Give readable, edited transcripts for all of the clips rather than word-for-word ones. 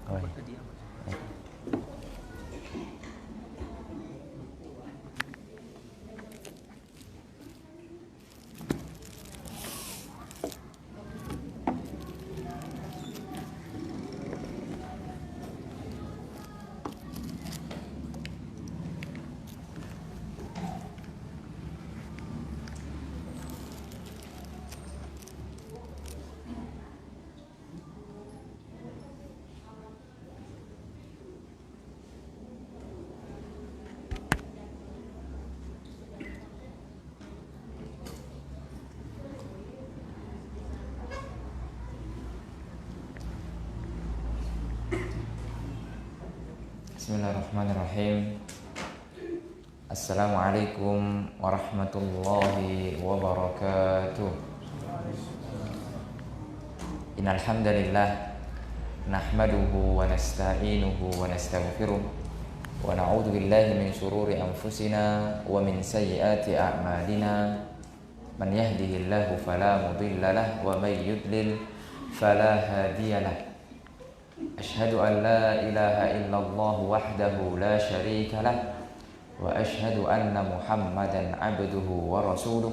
Oh, iya. Bismillahirrahmanirrahim. Assalamualaikum warahmatullahi wabarakatuh. Innal hamdalillah nahmaduhu wa nasta'inuhu wa nastaghfiruh wa na'udzu billahi min shururi anfusina wa min sayyiati a'malina. Man yahdihillahu fala mudilla lahu wa may yudlil fala hadiyalah. Asyhadu an la ilaha illallah wahdahu la syarika lah wa asyhadu anna Muhammadan abduhu wa rasuluh.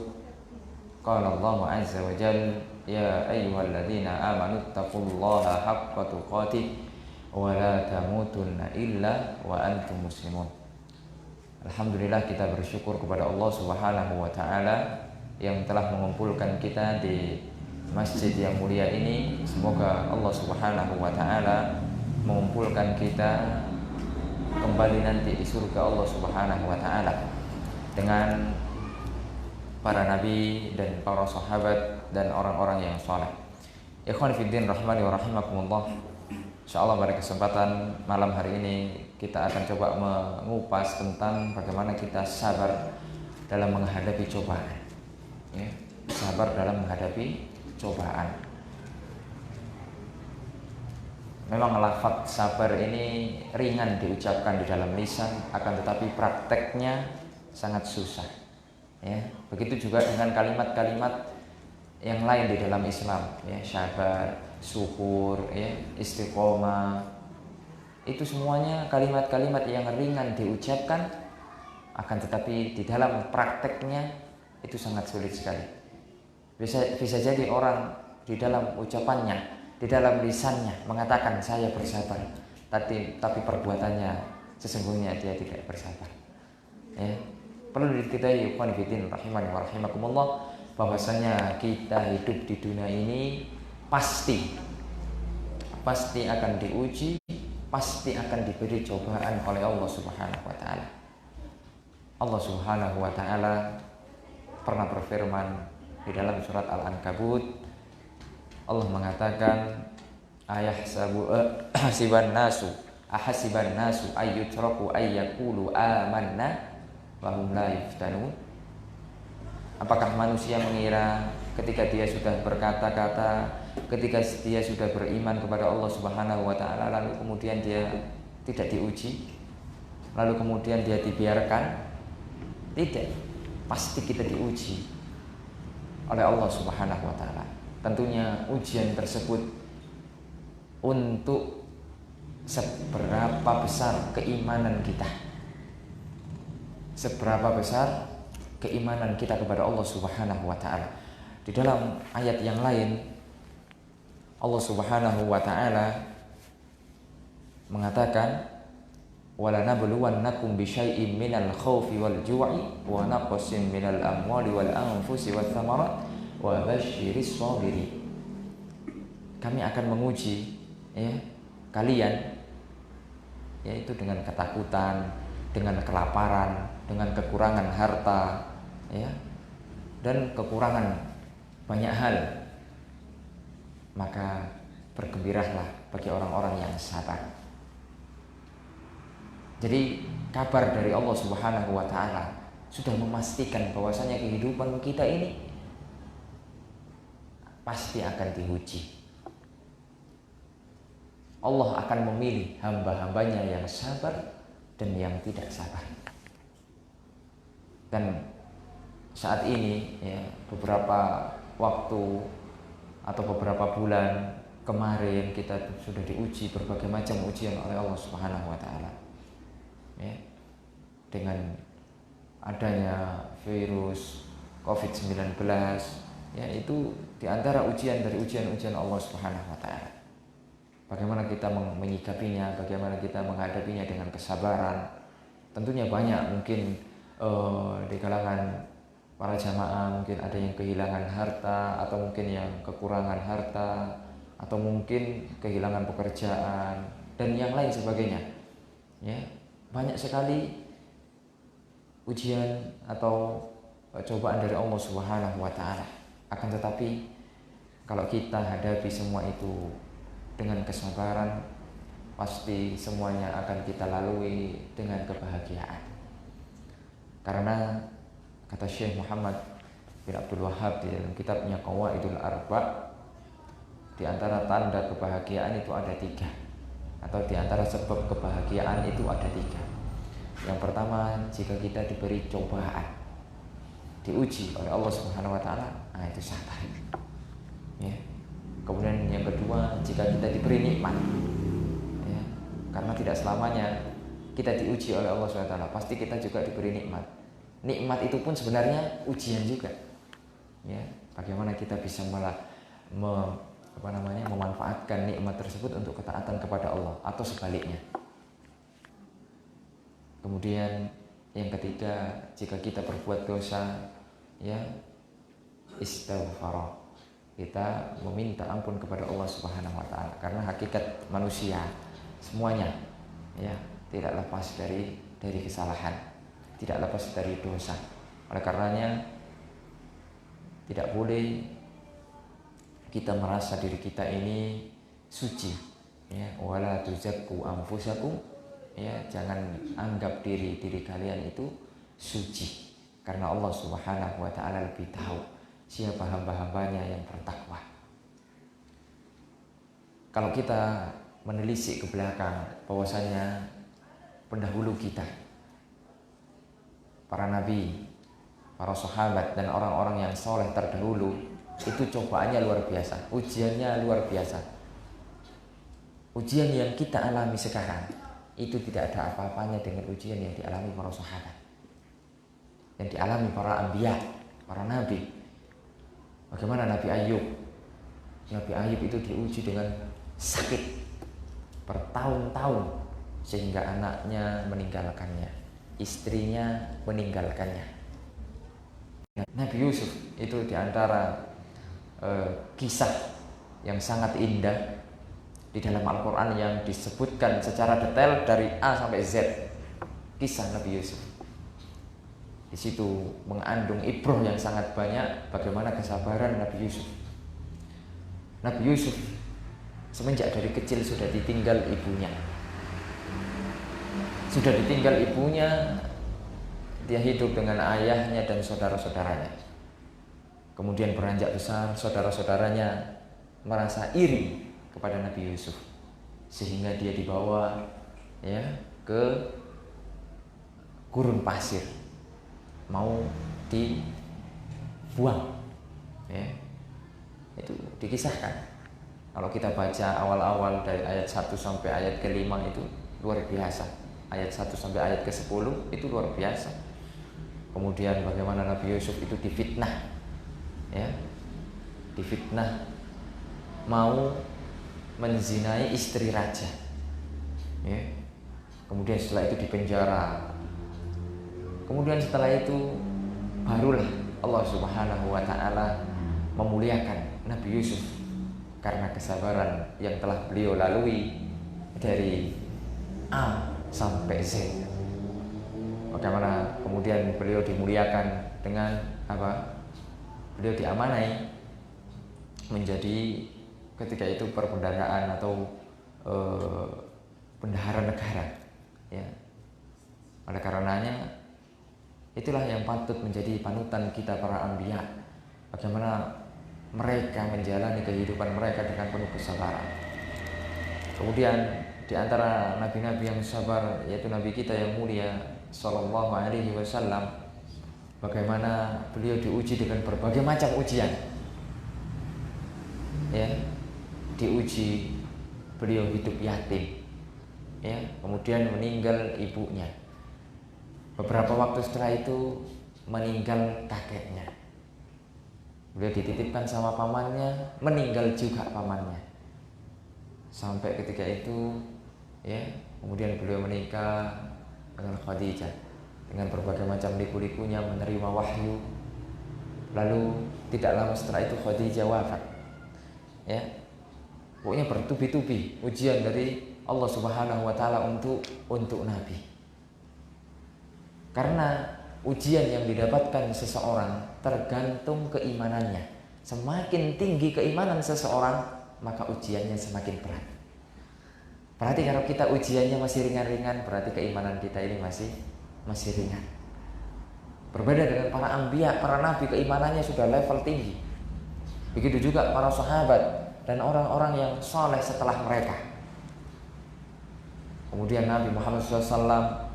Qala Allah azza wa jalla ya ayyuhalladzina amanu taqullaha haqqa tuqatih wa la tamutunna illa wa antum muslimun. Alhamdulillah, kita bersyukur kepada Allah Subhanahu wa taala yang telah mengumpulkan kita di masjid yang mulia ini. Semoga Allah Subhanahu wa taala mengumpulkan kita kembali nanti di surga Allah Subhanahu wa taala dengan para nabi dan para sahabat dan orang-orang yang saleh. Ikhwan fillah rahimani wa rahimakumullah. Insyaallah pada kesempatan malam hari ini kita akan coba mengupas tentang bagaimana kita sabar dalam menghadapi cobaan. Ya, sabar dalam menghadapi cobaan. Memang lafaz sabar ini ringan diucapkan di dalam lisan, akan tetapi prakteknya sangat susah. Ya, begitu juga dengan kalimat-kalimat yang lain di dalam Islam, ya, sabar, syukur, ya, istiqomah. Itu semuanya kalimat-kalimat yang ringan diucapkan, akan tetapi di dalam prakteknya itu sangat sulit sekali. Bisa jadi orang di dalam ucapannya, di dalam lisannya mengatakan saya bersabar, tapi perbuatannya sesungguhnya dia tidak bersabar. Ya, perlu diketahui ikhwan fillah rahimani wa rahimakumullah bahwasanya kita hidup di dunia ini pasti akan diuji, pasti akan diberi cobaan oleh Allah Subhanahu wa taala. Allah Subhanahu wa taala pernah berfirman di dalam surat Al-Ankabut. Allah mengatakan ahasiban nasu ayyutraku ayyaqulu amanna wa hum la yuftanun. Apakah manusia mengira ketika dia sudah berkata-kata, ketika dia sudah beriman kepada Allah Subhanahu wa taala, lalu kemudian dia tidak diuji, lalu kemudian dia dibiarkan? Tidak, pasti kita diuji oleh Allah Subhanahu wa taala. Tentunya ujian tersebut untuk seberapa besar keimanan kita. Seberapa besar keimanan kita kepada Allah Subhanahu wa taala. Di dalam ayat yang lain Allah Subhanahu wa taala mengatakan walanabluwannakum bisyai'im minal khaufi wal ju'i wa naqsin minal amwali wal anfusi wath thamarat wa basyiris sabirin. Kami akan menguji, ya, kalian, yaitu dengan ketakutan, dengan kelaparan, dengan kekurangan harta, ya, dan kekurangan banyak hal. Maka bergembiralah bagi orang-orang yang sabar. Jadi kabar dari Allah Subhanahu wa taala sudah memastikan bahwasanya kehidupan kita ini pasti akan diuji. Allah akan memilih hamba-hambanya yang sabar dan yang tidak sabar. Dan saat ini, ya, beberapa waktu atau beberapa bulan kemarin kita sudah diuji berbagai macam ujian oleh Allah Subhanahu wa taala. Ya. Dengan adanya virus COVID-19, ya itu diantara ujian dari ujian-ujian Allah Subhanahu wa taala. Bagaimana kita menyikapinya, bagaimana kita menghadapinya dengan kesabaran. Tentunya banyak, mungkin di kalangan para jamaah mungkin ada yang kehilangan harta, atau mungkin yang kekurangan harta, atau mungkin kehilangan pekerjaan dan yang lain sebagainya. Ya, banyak sekali ujian atau cobaan dari Allah Subhanahu wa taala. Akan tetapi kalau kita hadapi semua itu dengan kesabaran, pasti semuanya akan kita lalui dengan kebahagiaan. Karena kata Syekh Muhammad bin Abdul Wahhab di dalam kitabnya Qawaidul Arba', di antara tanda kebahagiaan itu ada 3, atau di antara sebab kebahagiaan itu ada 3. Yang pertama, jika kita diberi cobaan, diuji oleh Allah Subhanahu wa taala, itu sabar. Ya. Kemudian yang kedua, jika kita diberi nikmat. Ya. Karena tidak selamanya kita diuji oleh Allah Subhanahu wa taala, pasti kita juga diberi nikmat. Nikmat itu pun sebenarnya ujian juga. Ya, bagaimana kita bisa memanfaatkan nikmat tersebut untuk ketaatan kepada Allah atau sebaliknya. Kemudian yang ketiga, jika kita berbuat dosa, ya istighfar, kita meminta ampun kepada Allah Subhanahu wa taala. Karena hakikat manusia semuanya, ya, tidak lepas dari kesalahan, tidak lepas dari dosa. Oleh karenanya tidak boleh kita merasa diri kita ini suci, ya, wala tuzakku anfusakum, ya, jangan anggap diri kalian itu suci, karena Allah Subhanahu wa taala lebih tahu siapa hamba-hambanya yang bertakwa. Kalau kita menelisik ke belakang, bahwasanya pendahulu kita, para nabi, para sahabat dan orang-orang yang soleh terdahulu, itu cobaannya luar biasa, ujiannya luar biasa. Ujian yang kita alami sekarang itu tidak ada apa-apanya dengan ujian yang dialami para sahabat, yang dialami para anbiya, para nabi. Bagaimana Nabi Ayub? Nabi Ayub itu diuji dengan sakit bertahun-tahun, sehingga anaknya meninggalkannya, istrinya meninggalkannya. Nabi Yusuf itu diantara kisah yang sangat indah di dalam Al-Quran yang disebutkan secara detail dari A sampai Z. Kisah Nabi Yusuf di situ mengandung ibrah yang sangat banyak, bagaimana kesabaran Nabi Yusuf. Nabi Yusuf semenjak dari kecil sudah ditinggal ibunya. Dia hidup dengan ayahnya dan saudara-saudaranya. Kemudian beranjak besar, saudara-saudaranya merasa iri kepada Nabi Yusuf, sehingga dia dibawa, ya, ke gurun pasir, mau dibuang. Ya. Itu dikisahkan. Kalau kita baca awal-awal dari ayat 1 sampai ayat ke-5 itu luar biasa. Ayat 1 sampai ayat ke-10 itu luar biasa. Kemudian bagaimana Nabi Yusuf itu difitnah, ya, difitnah mau menzinai istri raja, ya. Kemudian setelah itu dipenjara. Kemudian setelah itu barulah Allah Subhanahu wa taala memuliakan Nabi Yusuf karena kesabaran yang telah beliau lalui dari A sampai Z. Bagaimana kemudian beliau dimuliakan dengan apa? Beliau diamanai menjadi ketika itu perbendaharaan atau bendahara negara, ya. Oleh karenanya itulah yang patut menjadi panutan kita para anbiya, bagaimana mereka menjalani kehidupan mereka dengan penuh kesabaran. Kemudian di antara nabi-nabi yang sabar yaitu nabi kita yang mulia Sallallahu Alaihi Wasallam, bagaimana beliau diuji dengan berbagai macam ujian, ya. diuji, beliau hidup yatim, ya, kemudian meninggal ibunya. Beberapa waktu setelah itu meninggal kakeknya. Beliau dititipkan sama pamannya, meninggal juga pamannya. Sampai ketika itu, ya, kemudian beliau menikah dengan Khadijah dengan berbagai macam liku-likunya, menerima wahyu. Lalu tidak lama setelah itu Khadijah wafat. Ya, pokoknya bertubi-tubi ujian dari Allah Subhanahu wa taala untuk Nabi. Karena ujian yang didapatkan seseorang tergantung keimanannya. Semakin tinggi keimanan seseorang, maka ujiannya semakin berat. Berarti kalau kita ujiannya masih ringan-ringan, berarti keimanan kita ini masih ringan. Berbeda dengan para anbiya, para nabi keimanannya sudah level tinggi. Begitu juga para sahabat dan orang-orang yang saleh setelah mereka. Kemudian Nabi Muhammad SAW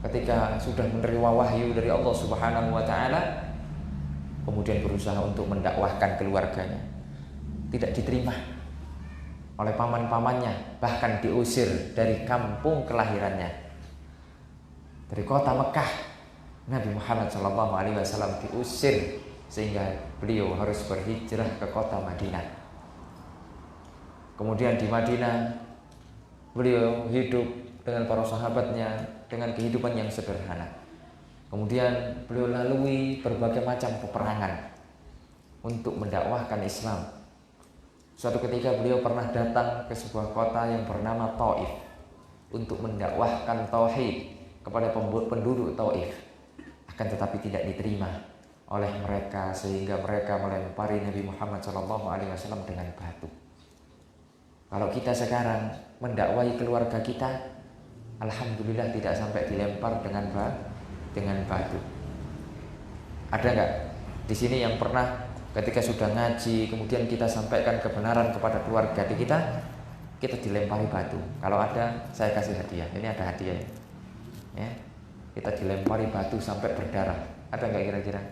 ketika sudah menerima wahyu dari Allah Subhanahu wa taala, kemudian berusaha untuk mendakwahkan keluarganya. Tidak diterima oleh paman-pamannya, bahkan diusir dari kampung kelahirannya. Dari kota Mekah, Nabi Muhammad SAW diusir sehingga beliau harus berhijrah ke kota Madinah. Kemudian di Madinah beliau hidup dengan para sahabatnya dengan kehidupan yang sederhana. Kemudian beliau lalui berbagai macam peperangan untuk mendakwahkan Islam. Suatu ketika beliau pernah datang ke sebuah kota yang bernama Taif untuk mendakwahkan tauhid kepada penduduk Taif. Akan tetapi tidak diterima oleh mereka sehingga mereka melempari Nabi Muhammad SAW dengan batu. Kalau kita sekarang mendakwai keluarga kita, alhamdulillah tidak sampai dilempar dengan batu. Ada nggak di sini yang pernah ketika sudah ngaji kemudian kita sampaikan kebenaran kepada keluarga kita dilempari batu? Kalau ada, saya kasih hadiah. Ini ada hadiah ya. Kita dilempari batu sampai berdarah. Ada nggak kira-kira?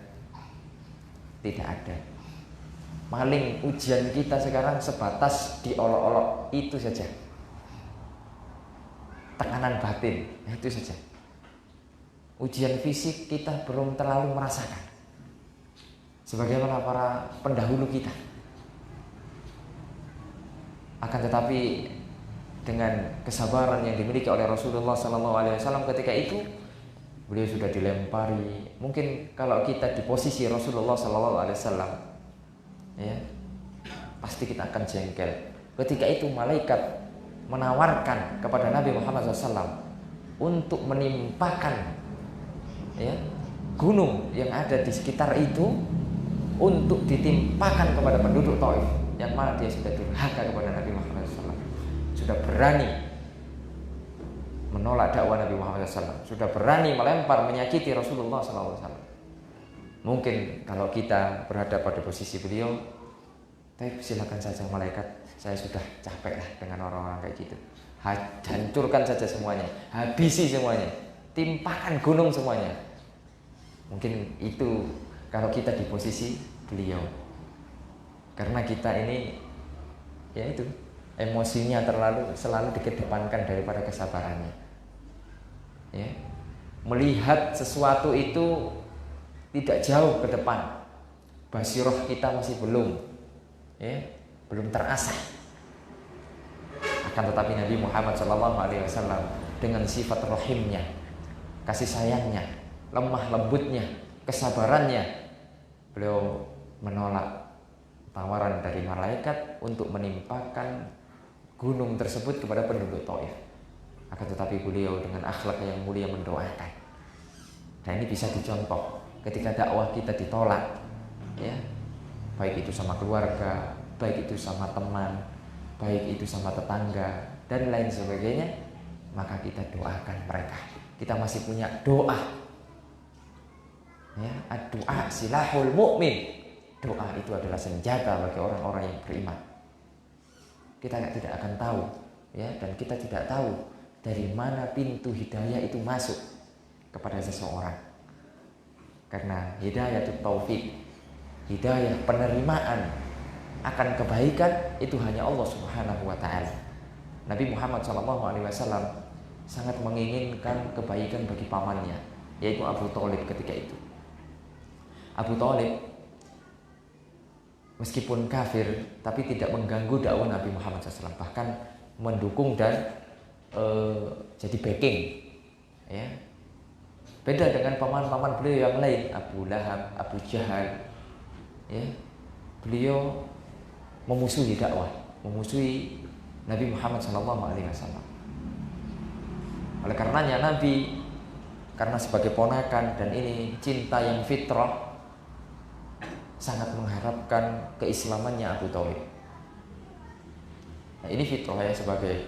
Tidak ada. Paling ujian kita sekarang sebatas diolok-olok, itu saja. Tekanan batin, itu saja. Ujian fisik kita belum terlalu merasakan, sebagaimana para pendahulu kita. Akan tetapi dengan kesabaran yang dimiliki oleh Rasulullah SAW ketika itu, beliau sudah dilempari. Mungkin kalau kita di posisi Rasulullah SAW, ya, pasti kita akan jengkel. Ketika itu malaikat menawarkan kepada Nabi Muhammad SAW untuk menimpakan, ya, gunung yang ada di sekitar itu untuk ditimpakan kepada penduduk Taif, yang mana dia sudah durhaka kepada Nabi Muhammad SAW, sudah berani menolak dakwah Nabi Muhammad SAW, sudah berani melempar, menyakiti Rasulullah SAW. Mungkin kalau kita berada pada posisi beliau, tapi silakan saja malaikat, saya sudah capek lah dengan orang-orang kayak gitu. Hancurkan saja semuanya, habisi semuanya, timpakan gunung semuanya. Mungkin itu kalau kita di posisi beliau. Karena kita ini, ya itu, emosinya selalu dikedepankan daripada kesabarannya. Ya. Melihat sesuatu itu tidak jauh ke depan, basiroh kita masih belum, ya, belum terasah. Akan tetapi Nabi Muhammad SAW dengan sifat rahimnya, kasih sayangnya, lemah lembutnya, kesabarannya, beliau menolak tawaran dari malaikat untuk menimpakan gunung tersebut kepada penduduk Taif. Akan tetapi beliau dengan akhlak yang mulia mendoakan. Dan ini bisa dicontoh ketika dakwah kita ditolak, ya, baik itu sama keluarga, baik itu sama teman, baik itu sama tetangga dan lain sebagainya, maka kita doakan mereka. Kita masih punya doa, ya, ad-du'a silahul mu'min. Doa itu adalah senjata bagi orang-orang yang beriman. Kita tidak akan tahu, ya, dan kita tidak tahu dari mana pintu hidayah itu masuk kepada seseorang. Karena hidayah itu taufik, hidayah penerimaan akan kebaikan itu hanya Allah Subhanahu wa taala. Nabi Muhammad SAW sangat menginginkan kebaikan bagi pamannya, yaitu Abu Thalib ketika itu. Abu Thalib meskipun kafir tapi tidak mengganggu dakwah Nabi Muhammad SAW, bahkan mendukung dan jadi backing, ya. Beda dengan paman-paman beliau yang lain, Abu Lahab, Abu Jahal, ya. Beliau memusuhi dakwah, memusuhi Nabi Muhammad SAW. Oleh karenanya Nabi, karena sebagai ponakan dan ini cinta yang fitrah, sangat mengharapkan keislamannya Abu Thalib. Nah, ini fitrah ya, sebagai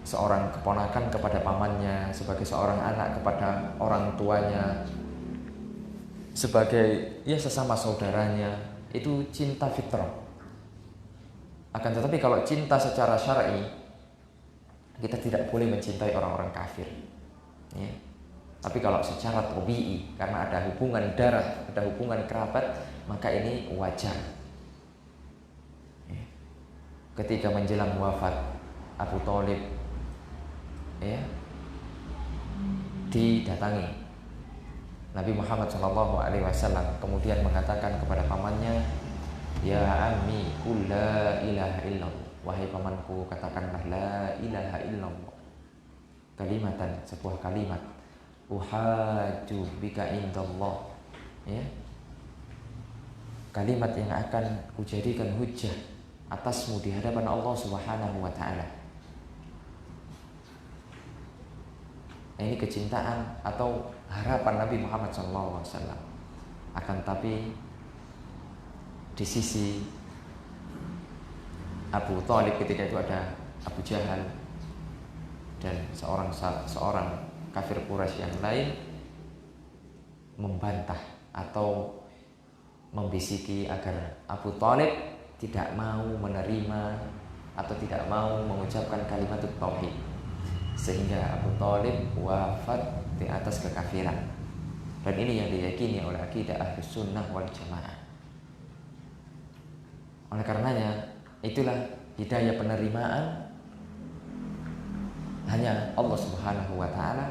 seorang keponakan kepada pamannya, sebagai seorang anak kepada orang tuanya, sebagai ya sesama saudaranya, itu cinta fitrah. Akan tetapi kalau cinta secara syar'i, kita tidak boleh mencintai orang-orang kafir, ya. Tapi kalau secara tabi'i, karena ada hubungan darah, ada hubungan kerabat, maka ini wajar. Ya. Ketika menjelang wafat Abu Thalib, ya, didatangi Nabi Muhammad SAW, kemudian mengatakan kepada pamannya, ya ammi qul la ilaha illallah, wahai pamanku, katakanlah la ilaha illallah, kalimatan, sebuah kalimat, uhaju bika indallah, ya, kalimat yang akan kujadikan hujjah atasmu di hadapan Allah Subhanahu wa taala. Nah, ini kecintaan atau harapan Nabi Muhammad SAW. Akan tapi di sisi Abu Thalib ketika itu ada Abu Jahal dan seorang kafir Quraisy yang lain membantah atau membisiki agar Abu Thalib tidak mau menerima atau tidak mau mengucapkan kalimat tauhid, sehingga Abu Thalib wafat di atas kekafiran. Dan ini yang diyakini oleh akidah Ahlus Sunnah wal Jamaah. Oleh karenanya, itulah hidayah penerimaan hanya Allah Subhanahu wa taala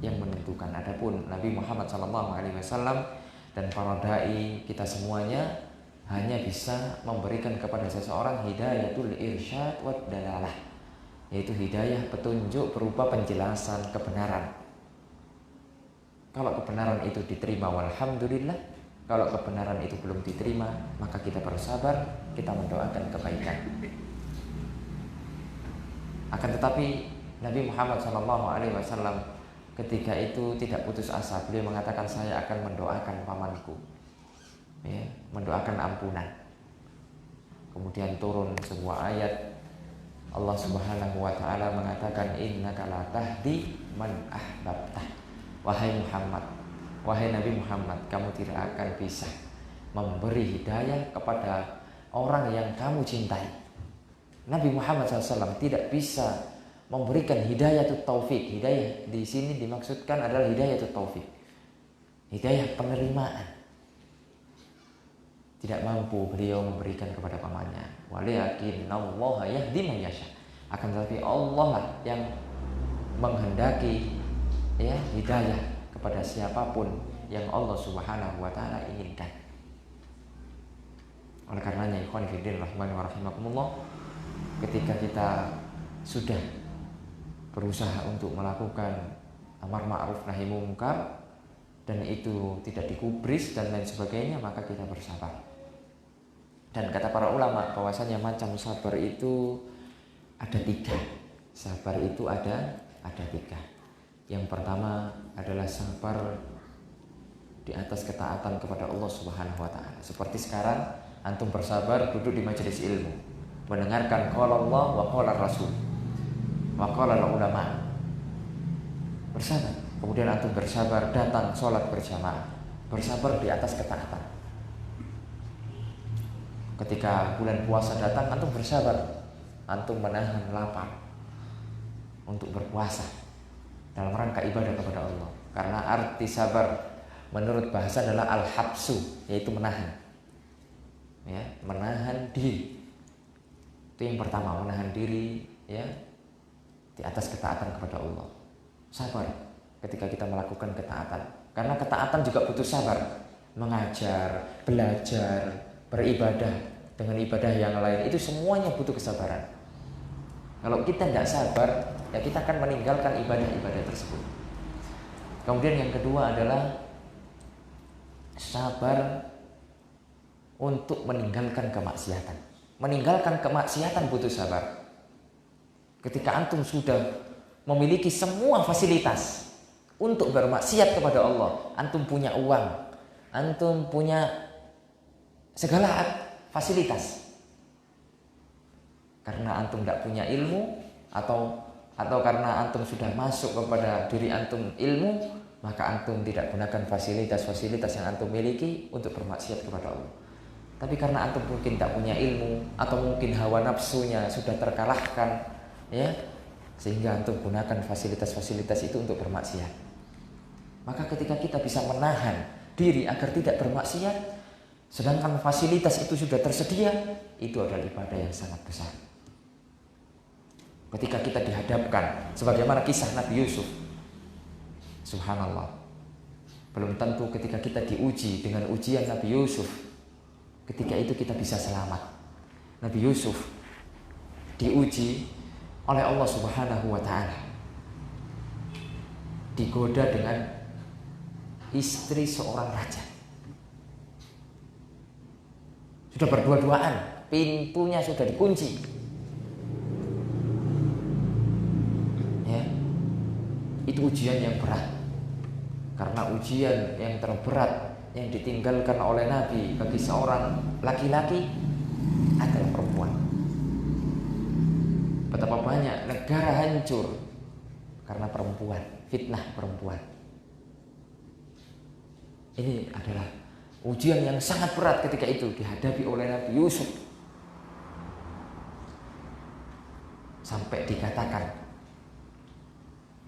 yang menentukan. Adapun Nabi Muhammad SAW dan para dai, kita semuanya hanya bisa memberikan kepada seseorang hidayatul irsyad wad dalalah, yaitu hidayah petunjuk berupa penjelasan kebenaran. Kalau kebenaran itu diterima, walhamdulillah. Kalau kebenaran itu belum diterima, maka kita bersabar, kita mendoakan kebaikan. Akan tetapi Nabi Muhammad SAW ketika itu tidak putus asa. Beliau mengatakan, saya akan mendoakan pamanku, ya, mendoakan ampunan. Kemudian turun sebuah ayat, Allah Subhanahu wa taala mengatakan, innaka la tahdi man ahbabtah. Wahai Muhammad, wahai Nabi Muhammad, kamu tidak akan bisa memberi hidayah kepada orang yang kamu cintai. Nabi Muhammad SAW tidak bisa memberikan hidayatut taufik. Hidayah di sini dimaksudkan adalah hidayatut taufik, hidayah penerimaan. Tidak mampu beliau memberikan kepada pamannya. Walakinnallaha yahdi man yasha. Akan tetapi Allah lah yang menghendaki, ya, hidayah kepada siapapun yang Allah Subhanahu wa taala inginkan. Oleh karenanya, ikhwan fillah rahimani wa rahimakumullah, ketika kita sudah berusaha untuk melakukan amar ma'ruf nahi munkar dan itu tidak digubris dan lain sebagainya, maka kita bersabar. Dan kata para ulama bahwasanya macam sabar itu ada 3. Sabar itu ada 3. Yang pertama adalah sabar di atas ketaatan kepada Allah Subhanahu wa taala. Seperti sekarang antum bersabar duduk di majelis ilmu, mendengarkan qala Allah wa qala Rasul wa qala ulama. Bersabar. Kemudian antum bersabar datang sholat berjamaah. Bersabar di atas ketaatan. Ketika bulan puasa datang, antum bersabar. Antum menahan lapar untuk berpuasa dalam rangka ibadah kepada Allah. Karena arti sabar menurut bahasa adalah al-habsu, yaitu menahan, ya, menahan diri Itu yang pertama, menahan diri ya di atas ketaatan kepada Allah. Sabar ketika kita melakukan ketaatan. Karena ketaatan juga butuh sabar. Mengajar, belajar, beribadah dengan ibadah yang lain, itu semuanya butuh kesabaran. Kalau kita tidak sabar, ya kita akan meninggalkan ibadah-ibadah tersebut. Kemudian yang kedua adalah sabar untuk meninggalkan kemaksiatan. Meninggalkan kemaksiatan butuh sabar. Ketika antum sudah memiliki semua fasilitas untuk bermaksiat kepada Allah, antum punya uang, antum punya segala fasilitas, karena antum tidak punya ilmu atau karena antum sudah masuk kepada diri antum ilmu, maka antum tidak gunakan fasilitas-fasilitas yang antum miliki untuk bermaksiat kepada Allah. Tapi karena antum mungkin tidak punya ilmu atau mungkin hawa nafsunya sudah terkalahkan, ya, sehingga antum gunakan fasilitas-fasilitas itu untuk bermaksiat. Maka ketika kita bisa menahan diri agar tidak bermaksiat, sedangkan fasilitas itu sudah tersedia, itu adalah ibadah yang sangat besar. Ketika kita dihadapkan, sebagaimana kisah Nabi Yusuf, subhanallah, belum tentu ketika kita diuji dengan ujian Nabi Yusuf, ketika itu kita bisa selamat. Nabi Yusuf diuji oleh Allah Subhanahu wa ta'ala, digoda dengan istri seorang raja. Sudah berdua-duaan, pintunya sudah dikunci, ya. Itu ujian yang berat. Karena ujian yang terberat yang ditinggalkan oleh Nabi bagi seorang laki-laki adalah perempuan. Betapa banyak negara hancur karena perempuan, fitnah perempuan. Ini adalah ujian yang sangat berat ketika itu dihadapi oleh Nabi Yusuf. Sampai dikatakan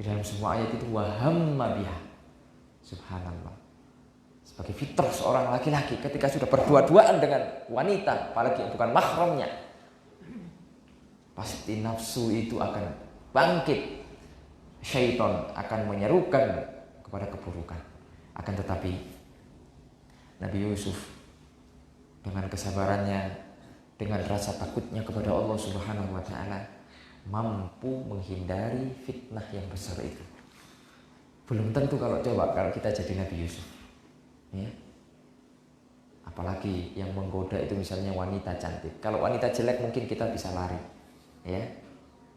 di dalam semua ayat itu wahamma biha. Subhanallah. Sebagai fitrah seorang laki-laki ketika sudah berdua-duaan dengan wanita, apalagi bukan mahramnya, pasti nafsu itu akan bangkit. Syaitan akan menyerukan kepada keburukan. Akan tetapi Nabi Yusuf dengan kesabarannya, dengan rasa takutnya kepada Allah Subhanahu wa ta'ala, mampu menghindari fitnah yang besar itu. Belum tentu kalau kita jadi Nabi Yusuf, ya. Apalagi yang menggoda itu misalnya wanita cantik. Kalau wanita jelek mungkin kita bisa lari, ya,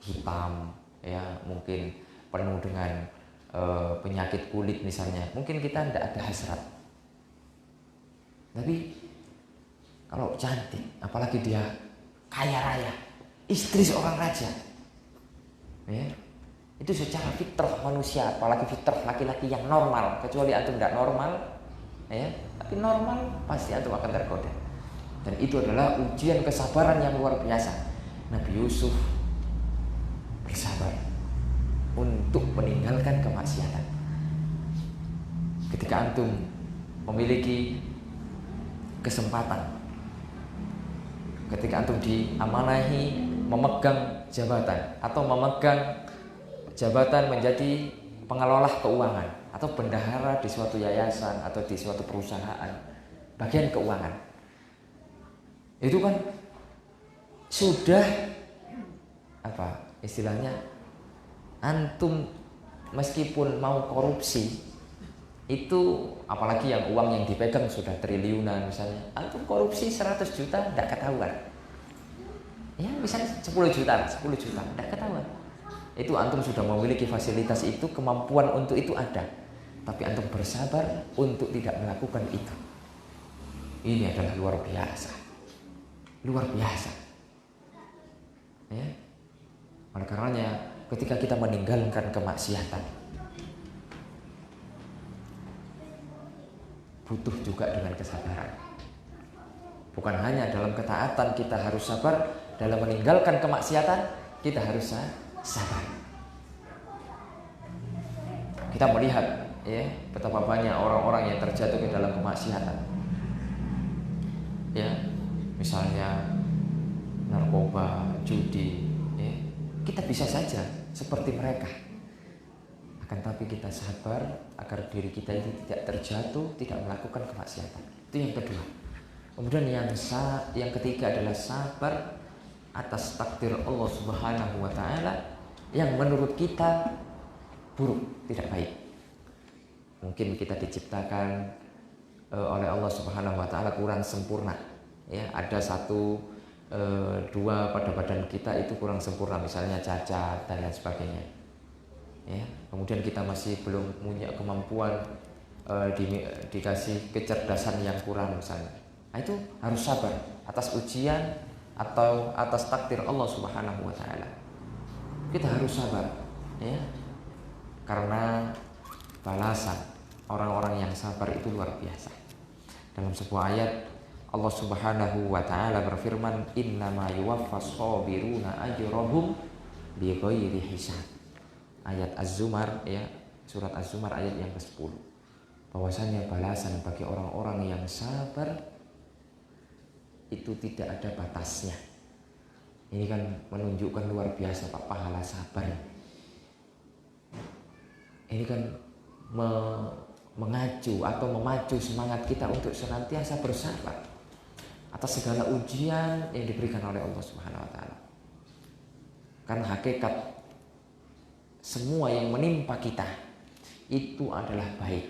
hitam, ya, mungkin penuh dengan penyakit kulit misalnya, mungkin kita tidak ada hasrat. Tapi kalau cantik, apalagi dia kaya raya, istri seorang raja, ya, itu secara fitrah manusia, apalagi fitrah laki-laki yang normal, kecuali antum tidak normal, ya, tapi normal pasti antum akan tergoda. Dan itu adalah ujian kesabaran yang luar biasa. Nabi Yusuf bersabar untuk meninggalkan kemaksiatan. Ketika antum memiliki kesempatan, ketika antum diamanahi memegang jabatan atau memegang jabatan menjadi pengelola keuangan atau bendahara di suatu yayasan atau di suatu perusahaan bagian keuangan, itu kan sudah apa istilahnya, antum meskipun mau korupsi itu, apalagi yang uang yang dipegang sudah triliunan misalnya, antum korupsi 100 juta tidak ketahuan, ya misalnya 10 juta tidak ketahuan. Itu antum sudah memiliki fasilitas itu, kemampuan untuk itu ada, tapi antum bersabar untuk tidak melakukan itu. Ini adalah luar biasa, ya. Oleh karenanya ketika kita meninggalkan kemaksiatan, butuh juga dengan kesabaran. Bukan hanya dalam ketaatan kita harus sabar, dalam meninggalkan kemaksiatan kita harus sabar. Kita melihat, ya, betapa banyak orang-orang yang terjatuh ke dalam kemaksiatan, ya, misalnya narkoba, judi, ya, kita bisa saja seperti mereka. Akan tapi kita sabar agar diri kita itu tidak terjatuh, tidak melakukan kemaksiatan. Itu yang kedua. Kemudian yang ketiga adalah sabar atas takdir Allah Subhanahu wa taala yang menurut kita buruk, tidak baik. Mungkin kita diciptakan oleh Allah Subhanahu wa taala kurang sempurna. Ya, ada satu dua pada badan kita itu kurang sempurna, misalnya cacat dan lain sebagainya. Ya, kemudian kita masih belum punya kemampuan dikasih kecerdasan yang kurang misalnya. Nah, itu harus sabar atas ujian atau atas takdir Allah Subhanahu wa taala. Kita harus sabar, ya. Karena balasan orang-orang yang sabar itu luar biasa. Dalam sebuah ayat Allah Subhanahu wa taala berfirman, "Innama yuwaffas shabiruna ajrahum bighairi hisab." Ayat Az-Zumar, ya, surat Az-Zumar ayat yang ke-10. Bahwasanya balasan bagi orang-orang yang sabar itu tidak ada batasnya. Ini kan menunjukkan luar biasa Pak pahala sabar. Ini kan mengacu atau memacu semangat kita untuk senantiasa bersabar atas segala ujian yang diberikan oleh Allah Subhanahu wa taala. Karena hakikat semua yang menimpa kita itu adalah baik.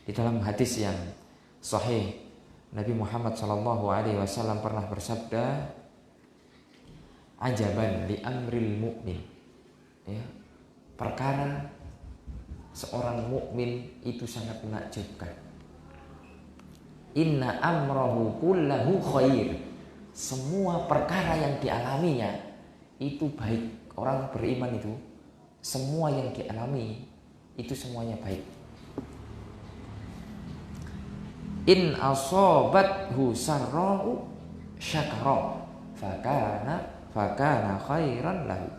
Di dalam hadis yang sahih, Nabi Muhammad SAW pernah bersabda, "Ajaban li amril mu'min." Ya, perkara seorang mukmin itu sangat menakjubkan. Inna amrahu kullahu khair. Semua perkara yang dialaminya itu baik. Orang beriman itu semua yang dialami itu semuanya baik. In asobathu sarra'u syakara fakana khairan lahu.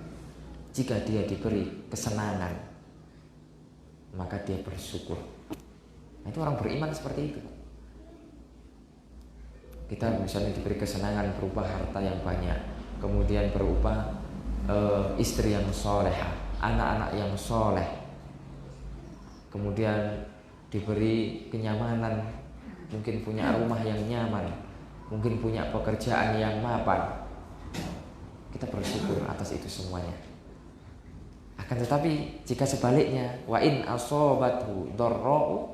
Jika dia diberi kesenangan, maka dia bersyukur. Nah, itu orang beriman seperti itu. Kita misalnya diberi kesenangan berupa harta yang banyak, kemudian berupa istri yang solehah, anak-anak yang soleh, kemudian diberi kenyamanan, mungkin punya rumah yang nyaman, mungkin punya pekerjaan yang mapan. Kita bersyukur atas itu semuanya. Akan tetapi jika sebaliknya, wa in asobathu dharra'u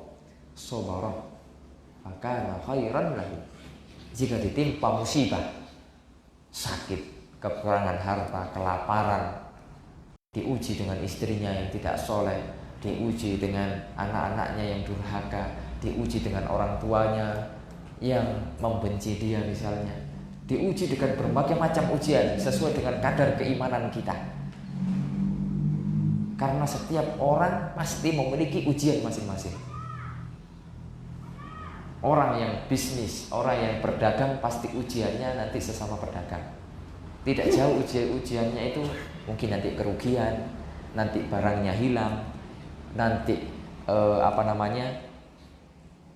sabara fakana khairan lahu. Jika ditimpa musibah, sakit, kekurangan harta, kelaparan, diuji dengan istrinya yang tidak soleh, diuji dengan anak-anaknya yang durhaka, diuji dengan orang tuanya yang membenci dia misalnya, diuji dengan berbagai macam ujian sesuai dengan kadar keimanan kita. Karena setiap orang pasti memiliki ujian masing-masing. Orang yang bisnis, orang yang berdagang pasti ujiannya nanti sesama pedagang. Tidak jauh ujiannya itu, mungkin nanti kerugian, nanti barangnya hilang, nanti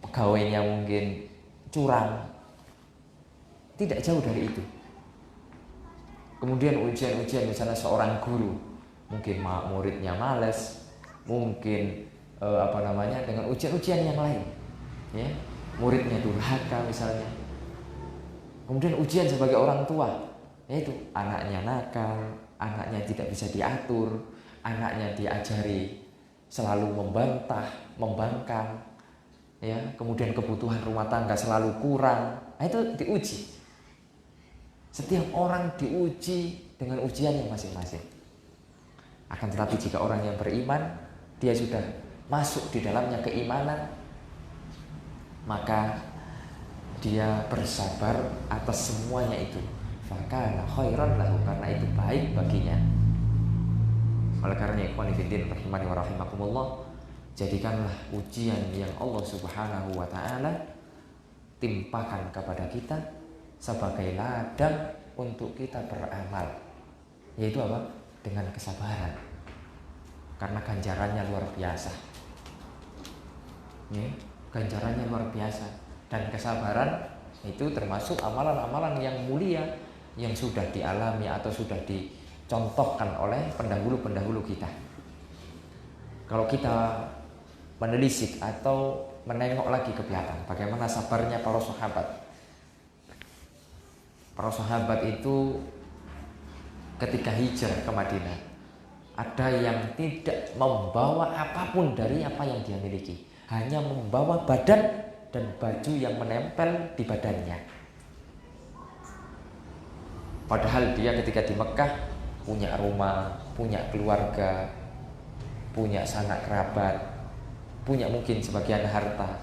pegawainya mungkin curang. Tidak jauh dari itu. Kemudian ujian-ujian misalnya seorang guru, mungkin muridnya malas, mungkin dengan ujian-ujian yang lain, ya, muridnya durhaka misalnya. Kemudian ujian sebagai orang tua, yaitu anaknya nakal, anaknya tidak bisa diatur, anaknya diajari selalu membantah, membangkang, ya, kemudian kebutuhan rumah tangga selalu kurang. Nah, itu diuji. Setiap orang diuji dengan ujian yang masing-masing. Akan tetapi jika orang yang beriman, dia sudah masuk di dalamnya keimanan, maka dia bersabar atas semuanya itu. Fakana khairan lahu, karena itu baik baginya. Oleh karena ikhwan fillah rahimani wa rahimakumullah, jadikanlah ujian yang Allah Subhanahu wa taala timpakan kepada kita sebagai ladang untuk kita beramal. Yaitu apa? Dengan kesabaran. Karena ganjarannya luar biasa. Ya, ganjarannya luar biasa. Dan kesabaran itu termasuk amalan-amalan yang mulia yang sudah dialami atau sudah dicontohkan oleh pendahulu-pendahulu kita. Kalau kita menelisik atau menengok lagi ke belakang, bagaimana sabarnya para sahabat. Para sahabat itu ketika hijrah ke Madinah, ada yang tidak membawa apapun dari apa yang dia miliki, hanya membawa badan dan baju yang menempel di badannya. Padahal dia ketika di Mekah punya rumah, punya keluarga, punya sanak kerabat, punya mungkin sebagian harta.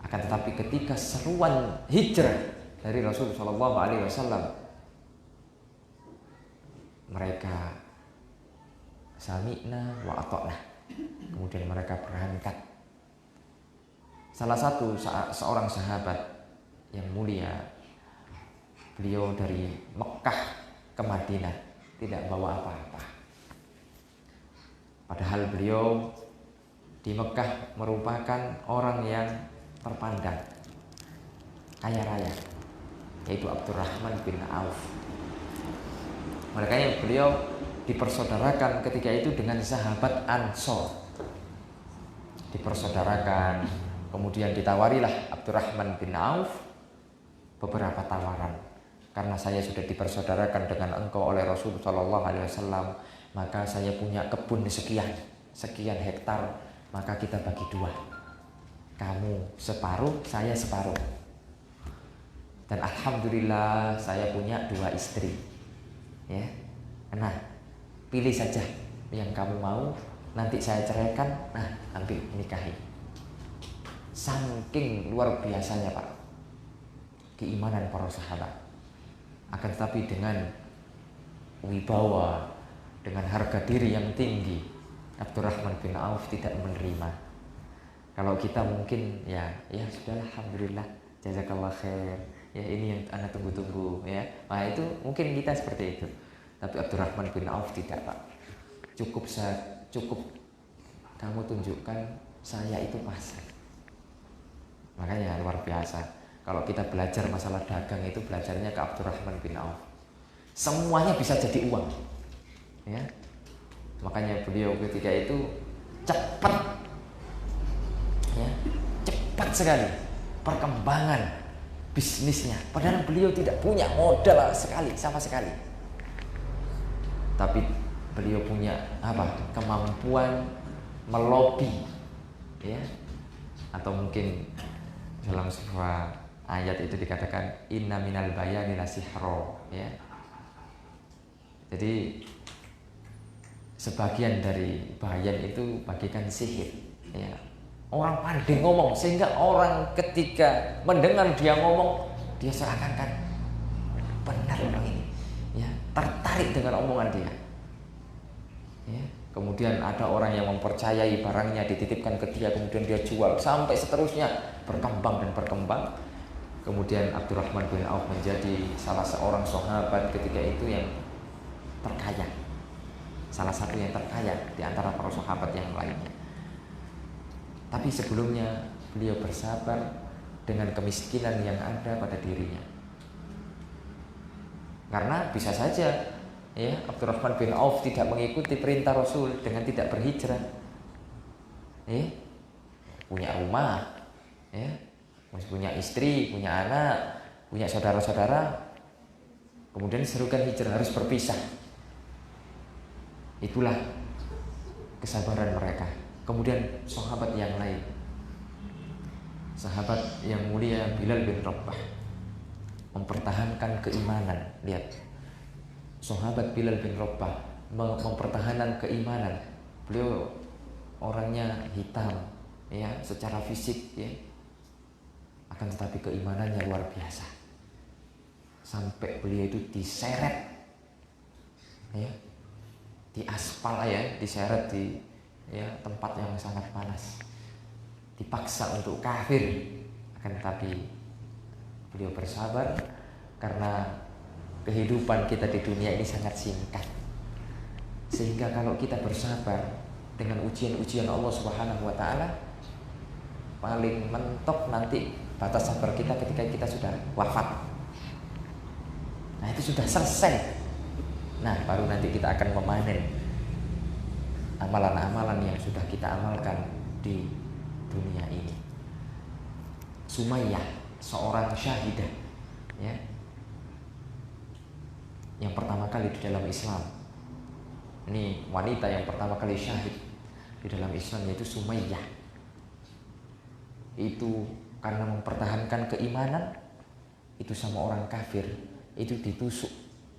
Akan tetapi ketika seruan hijrah dari Rasulullah SAW, mereka sami'na wa ata'na, kemudian mereka berangkat. Salah satu seorang sahabat yang mulia, beliau dari Mekah ke Madinah tidak bawa apa-apa. Padahal beliau di Mekah merupakan orang yang terpandang, kaya raya, yaitu Abdurrahman bin Auf. Makanya beliau dipersaudarakan ketika itu dengan sahabat Ansor. Dipersaudarakan, kemudian ditawarilah Abdurrahman bin Auf beberapa tawaran. Karena saya sudah dipersaudarakan dengan engkau oleh Rasulullah SAW, maka saya punya kebun sekian hektar, maka kita bagi dua. Kamu separuh, saya separuh. Dan alhamdulillah saya punya 2 istri. Ya. Nah, pilih saja yang kamu mau, nanti saya ceraikan, nah ambil nikahi. Saking luar biasanya Pak keimanan para sahabat. Akan tetapi dengan wibawa, dengan harga diri yang tinggi, Abdurrahman bin Auf tidak menerima. Kalau kita mungkin ya sudah, alhamdulillah, jazakallah khair, ya ini yang anak tunggu-tunggu, ya. Nah itu mungkin kita seperti itu. Tapi Abdurrahman bin Auf tidak Pak. Cukup kamu tunjukkan saya itu pasar. Makanya luar biasa. Kalau kita belajar masalah dagang itu belajarnya ke Abdurrahman bin Auf. Semuanya bisa jadi uang, ya. Makanya beliau ketika itu cepat, ya, cepat sekali perkembangan bisnisnya. Padahal beliau tidak punya modal sama sekali. Tapi beliau punya kemampuan melobi, ya. Atau mungkin dalam sebuah ayat itu dikatakan inna minal bayani lasihro, ya. Jadi sebagian dari bayan itu bagikan sihir, ya. Orang pandai ngomong sehingga orang ketika mendengar dia ngomong, dia seakan-akan benar orang ini, ya, tertarik dengan omongan dia, ya. Kemudian ada orang yang mempercayai barangnya dititipkan ke dia, kemudian dia jual sampai seterusnya, berkembang dan berkembang. Kemudian Abdurrahman bin Auf menjadi salah seorang sahabat ketika itu yang terkaya, salah satu yang terkaya di antara para sahabat yang lainnya. Tapi sebelumnya beliau bersabar dengan kemiskinan yang ada pada dirinya. Karena bisa saja, ya, Abdurrahman bin Auf tidak mengikuti perintah Rasul dengan tidak berhijrah, punya rumah, ya, masih punya istri, punya anak, punya saudara-saudara, kemudian serukan hijrah harus berpisah. Itulah kesabaran mereka. Kemudian sahabat yang lain, sahabat yang mulia Bilal bin Rabah, mempertahankan keimanan. Lihat, sahabat Bilal bin Rabah mempertahankan keimanan. Beliau orangnya hitam, ya, secara fisik, ya, akan tetapi keimanannya luar biasa. Sampai beliau itu diseret, ya, di aspal, ya, diseret di, ya, tempat yang sangat panas, dipaksa untuk kafir. Akan tetapi beliau bersabar karena kehidupan kita di dunia ini sangat singkat. Sehingga kalau kita bersabar dengan ujian-ujian Allah Subhanahu wa taala, paling mentok nanti batas sabar kita ketika kita sudah wafat. Nah itu sudah selesai. Nah baru nanti kita akan memanen amalan-amalan yang sudah kita amalkan di dunia ini. Sumayyah, seorang syahidah, ya, yang pertama kali di dalam Islam. Ini wanita yang pertama kali syahid di dalam Islam, yaitu Sumayyah. Itu karena mempertahankan keimanan, itu sama orang kafir, itu ditusuk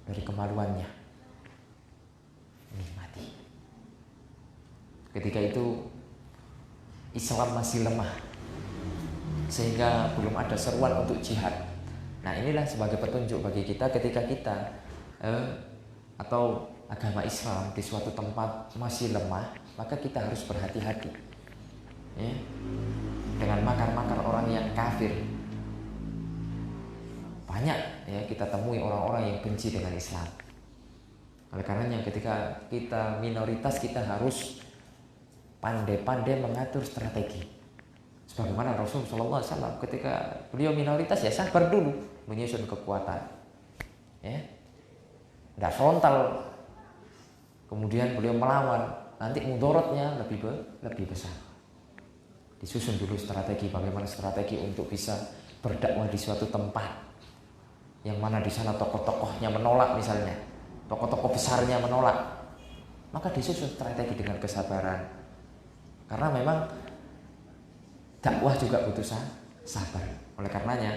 dari kemaluannya, ini mati. Ketika itu Islam masih lemah, sehingga belum ada seruan untuk jihad. Nah inilah sebagai petunjuk bagi kita ketika kita atau agama Islam di suatu tempat masih lemah, maka kita harus berhati-hati, ya, dengan makar-makar orang yang kafir. Banyak ya kita temui orang-orang yang benci dengan Islam. Oleh karenanya ketika kita minoritas, kita harus pandai-pandai mengatur strategi. Sebagaimana Rasulullah SAW ketika beliau minoritas, ya sabar dulu menyusun kekuatan, ya, tidak frontal. Kemudian beliau melawan, nanti mudorotnya lebih besar. Disusun dulu strategi, bagaimana strategi untuk bisa berdakwah di suatu tempat yang mana di sana tokoh-tokohnya menolak, misalnya tokoh-tokoh besarnya menolak, maka disusun strategi dengan kesabaran. Karena memang dakwah juga butuh sabar. Oleh karenanya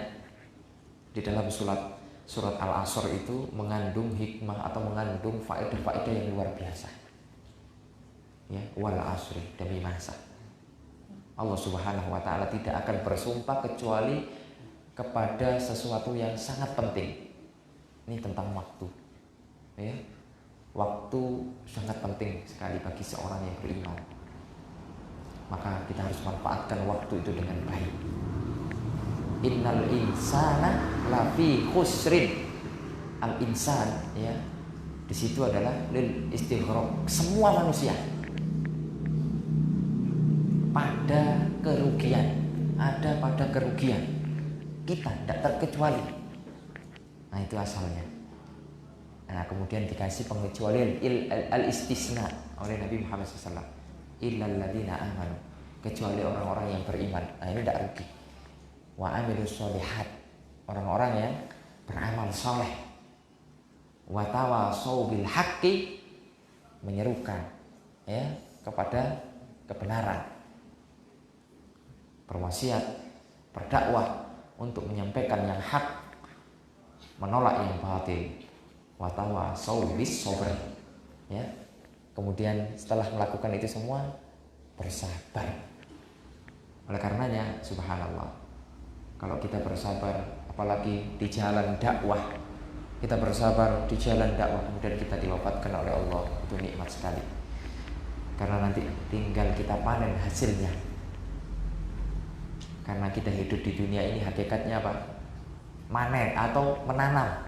di dalam surat Al-Asr itu mengandung hikmah atau mengandung faedah-faedah yang luar biasa. Ya, wal asri, demi masa. Allah Subhanahu wa taala tidak akan bersumpah kecuali kepada sesuatu yang sangat penting. Ini tentang waktu. Ya. Waktu sangat penting sekali bagi seorang yang beriman. Maka kita harus manfaatkan waktu itu dengan baik. Innal insana lafi khusrin. Al insan, ya, di situ adalah lil istighraq, semua manusia pada kerugian, ada pada kerugian. Kita tidak terkecuali. Nah itu asalnya. Nah kemudian dikasih pengecualian al-istisna oleh Nabi Muhammad SAW. Illal ladzina amanu, kecuali orang-orang yang beriman. Nah ini tidak rugi. Wa amilus sholihat, orang-orang yang beramal saleh. Wa tawasau bil haqqi, menyerukan, ya, kepada kebenaran. Berwasiat, berdakwah untuk menyampaikan yang hak, menolak yang batil. Wa tawasau bis sabr, ya. Kemudian setelah melakukan itu semua bersabar. Oleh karenanya subhanallah, kalau kita bersabar, apalagi di jalan dakwah, kita bersabar di jalan dakwah, kemudian kita diwafatkan oleh Allah, itu nikmat sekali. Karena nanti tinggal kita panen hasilnya. Karena kita hidup di dunia ini hakikatnya apa? Manen atau menanam.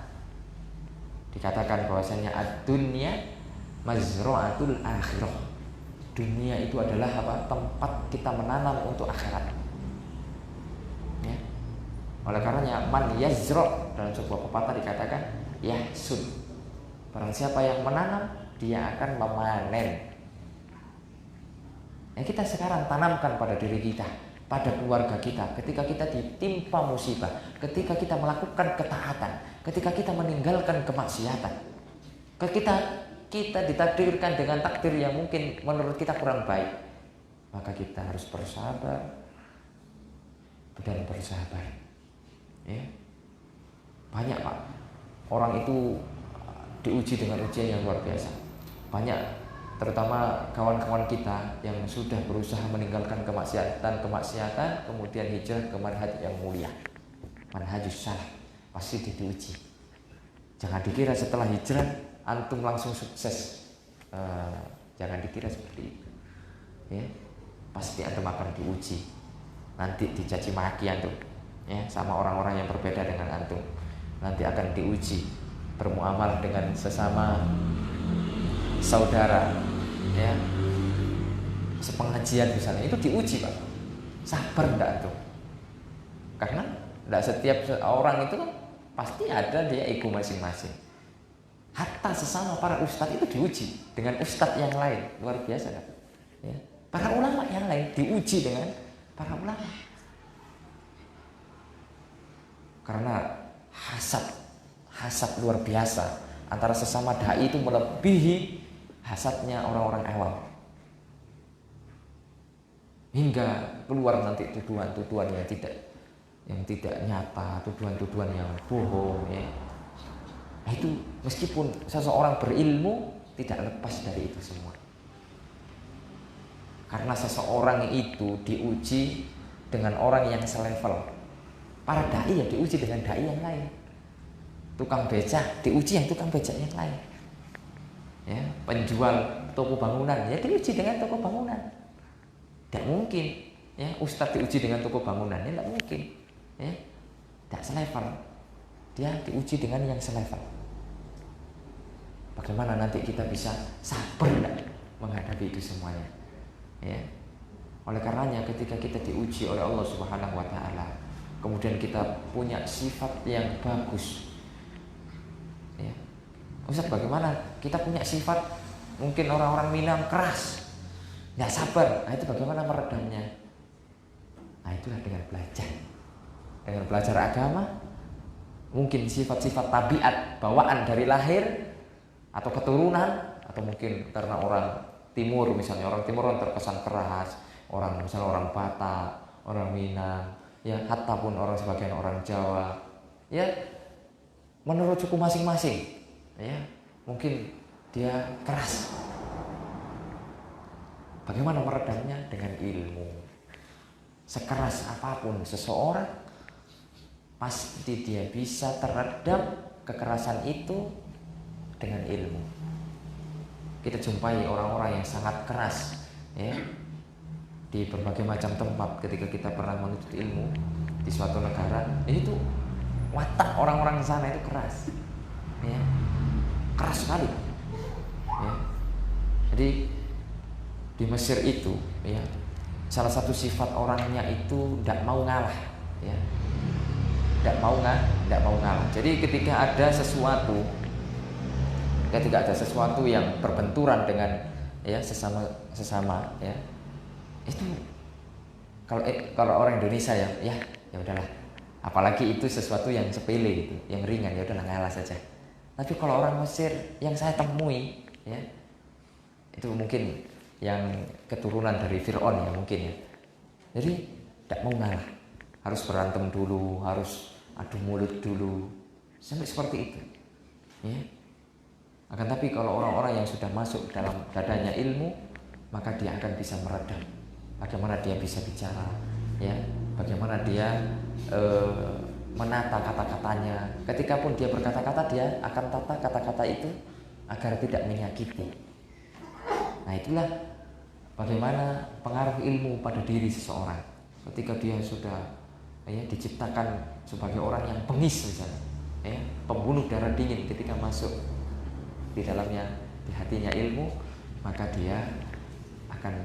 Dikatakan bahwasanya ad-dunya mazra'atul akhirah. Dunia itu adalah apa? Tempat kita menanam untuk akhirat. Ya. Oleh karenanya man yazra', dalam sebuah pepatah dikatakan yahsud. Barang siapa yang menanam, dia akan memanen. Yang kita sekarang tanamkan pada diri kita, pada keluarga kita, ketika kita ditimpa musibah, ketika kita melakukan ketaatan, ketika kita meninggalkan kemaksiatan, ketika kita ditakdirkan dengan takdir yang mungkin menurut kita kurang baik, maka kita harus bersabar dan bersabar. Ya. Banyak Pak, orang itu diuji dengan ujian yang luar biasa. Banyak, terutama kawan-kawan kita yang sudah berusaha meninggalkan kemaksiatan, kemudian hijrah ke manhaj yang mulia, manhajus salaf, pasti diuji. Jangan dikira setelah hijrah antum langsung sukses. Jangan dikira seperti itu. Ya, pasti antum akan diuji. Nanti dicaci maki antum, ya, sama orang-orang yang berbeda dengan antum. Nanti akan diuji bermuamalah dengan sesama saudara, ya, sepengajian misalnya, itu diuji Pak. Sabar enggak antum? Karena enggak setiap orang itu kan Pasti ada dia ego masing-masing. Hatta sesama para ustadz itu diuji dengan ustadz yang lain. Luar biasa kan? Ya. Para ulama yang lain diuji dengan para ulama. Karena hasad luar biasa antara sesama dai itu melebihi hasadnya orang-orang awam. Hingga keluar nanti tuduhan-tuduhan yang tidak nyata, tuduhan-tuduhan yang bohong ya. Nah itu meskipun seseorang berilmu tidak lepas dari itu semua. Karena seseorang itu diuji dengan orang yang selevel. Para dai ya diuji dengan dai yang lain. Tukang becak diuji yang tukang becak yang lain. Ya, penjual toko bangunan ya diuji dengan toko bangunan. Tidak mungkin ya ustadz diuji dengan toko bangunan, ya tidak mungkin. Ya. Tidak selevel. Dia diuji dengan yang selevel. Bagaimana nanti kita bisa sabar menghadapi itu semuanya? Ya. Oleh karenanya ketika kita diuji oleh Allah Subhanahu wa taala, kemudian kita punya sifat yang bagus. Ya. Ustaz, bagaimana kita punya sifat mungkin orang-orang Minang keras, nggak sabar. Nah, itu bagaimana meredamnya? Nah, itulah dengan belajar. Dengan belajar agama, mungkin sifat-sifat tabiat bawaan dari lahir atau keturunan, atau mungkin karena orang timur misalnya, orang timur yang terkesan keras, orang misalnya orang Batak, orang Minang, ya hatta pun orang sebagian orang Jawa, ya menurut suku masing-masing, ya mungkin dia keras. Bagaimana meredamnya? Dengan ilmu. Sekeras apapun seseorang, pasti dia bisa teredam kekerasan itu dengan ilmu. Kita jumpai orang-orang yang sangat keras ya di berbagai macam tempat ketika kita pernah menuntut ilmu di suatu negara. Itu watak orang-orang di sana itu keras. Ya. Keras sekali. Ya. Jadi di Mesir itu ya salah satu sifat orangnya itu tidak mau ngalah ya. Tidak mau ngalah. Jadi ketika ada sesuatu yang berbenturan dengan ya sesama ya, itu kalau orang Indonesia ya udahlah, apalagi itu sesuatu yang sepele gitu, yang ringan, ya udahlah ngalah saja. Tapi kalau orang Mesir yang saya temui ya, itu mungkin yang keturunan dari Fir'aun ya mungkin ya, jadi tidak mau ngalah, harus berantem dulu, harus adu mulut dulu, sampai seperti itu ya. Akan tapi kalau orang-orang yang sudah masuk dalam dadanya ilmu, maka dia akan bisa meredam. Bagaimana dia bisa bicara, ya, bagaimana dia menata kata-katanya. Ketika pun dia berkata-kata, dia akan tata kata-kata itu agar tidak menyakiti. Nah itulah bagaimana pengaruh ilmu pada diri seseorang. Ketika dia sudah ya diciptakan sebagai orang yang bengis misalnya, ya, pembunuh darah dingin, ketika masuk di dalamnya, di hatinya ilmu, maka dia akan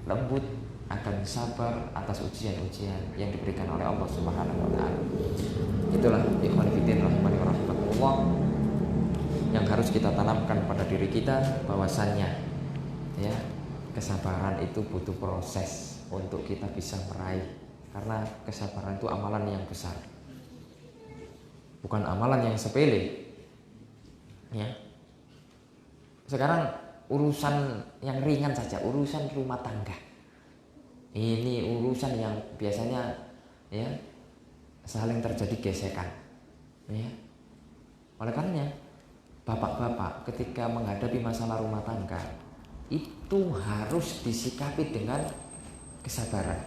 lembut, akan sabar atas ujian-ujian yang diberikan oleh Allah Subhanahu wa taala. Itulah ikhwan fillah rahimani wa rahimakumullah yang harus kita tanamkan pada diri kita, bahwasannya ya, kesabaran itu butuh proses untuk kita bisa meraih, karena kesabaran itu amalan yang besar. Bukan amalan yang sepele. Ya. Sekarang urusan yang ringan saja, urusan rumah tangga. Ini urusan yang biasanya ya saling terjadi gesekan. Ya. Oleh karenanya, bapak-bapak ketika menghadapi masalah rumah tangga itu harus disikapi dengan kesabaran.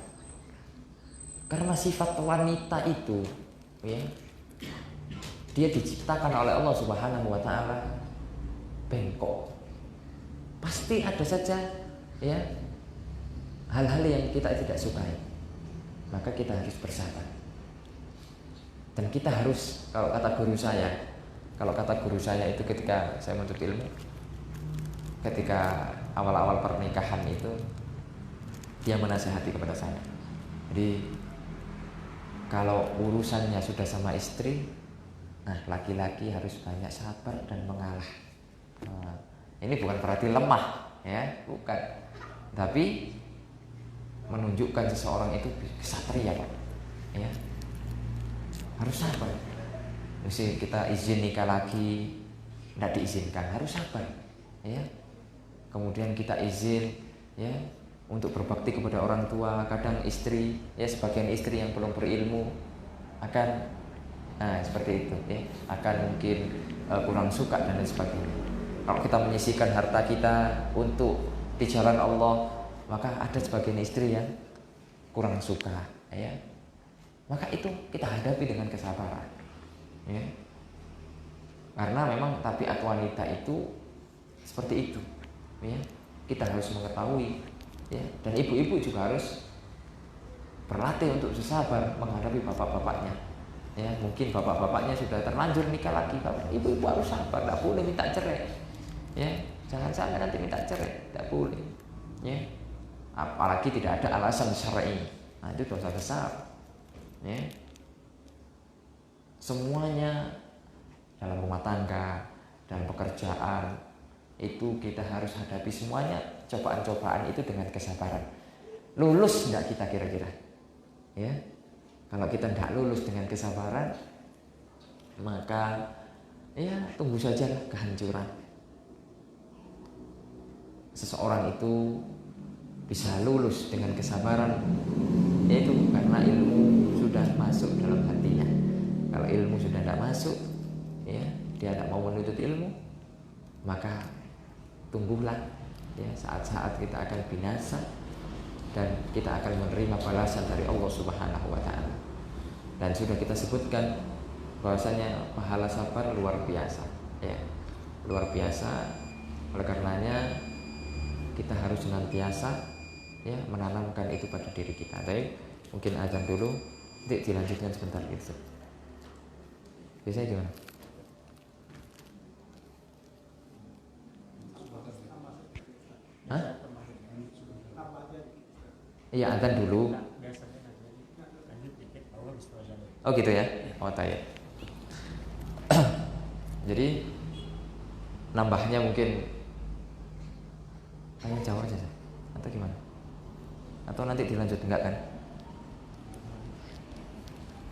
Karena sifat wanita itu ya, dia diciptakan oleh Allah Subhanahu wa taala bengkok. Pasti ada saja ya hal-hal yang kita tidak sukai. Maka kita harus bersabar. Dan kita harus, kalau kata guru saya itu ketika saya menuntut ilmu, ketika awal-awal pernikahan itu dia menasihati kepada saya. Jadi kalau urusannya sudah sama istri, Nah, laki-laki harus banyak sabar dan mengalah. Nah, ini bukan berarti lemah, ya, bukan. Tapi menunjukkan seseorang itu kesatria, Pak. Ya. Harus sabar. Mesti kita izin nikah lagi, tidak diizinkan, harus sabar. Ya. Kemudian kita izin, ya, untuk berbakti kepada orang tua. Kadang istri, ya, sebagian istri yang belum berilmu akan, nah, seperti itu, ya, akan mungkin kurang suka dan lain sebagainya. Kalau kita menyisihkan harta kita untuk di jalan Allah, maka ada sebagian istri yang kurang suka, ya. Maka itu kita hadapi dengan kesabaran, ya. Karena memang tabiat wanita itu seperti itu, ya. Kita harus mengetahui, ya. Dan ibu-ibu juga harus berlatih untuk sabar menghadapi bapak-bapaknya, ya. Mungkin bapak-bapaknya sudah terlanjur nikah lagi, ibu-ibu harus sabar, tidak boleh minta cerai, ya. Jangan sampai nanti minta cerai, tidak boleh, ya. Apalagi tidak ada alasan syar'i, nah itu dosa besar, ya. Semuanya dalam rumah tangga dan pekerjaan itu kita harus hadapi semuanya cobaan-cobaan itu dengan kesabaran. Lulus tidak kita kira-kira, ya? Kalau kita tidak lulus dengan kesabaran, maka ya tunggu saja kehancuran. Seseorang itu bisa lulus dengan kesabaran, yaitu karena ilmu sudah masuk dalam hatinya. Kalau ilmu sudah tidak masuk, ya, dia tidak mau menuntut ilmu, maka tunggulah, ya, saat-saat kita akan binasa dan kita akan menerima balasan dari Allah Subhanahu wa Ta'ala. Dan sudah kita sebutkan bahwasanya pahala sabar luar biasa, ya, luar biasa. Oleh karenanya kita harus senantiasa, ya, menanamkan itu pada diri kita. Tapi mungkin azan dulu, nanti dilanjutkan sebentar gitu. Biasanya gimana? Hah? Iya, azan dulu. Oh gitu ya. Oh tayyib. Jadi nambahnya mungkin tanya jawab aja atau gimana? Atau nanti dilanjut, enggak kan?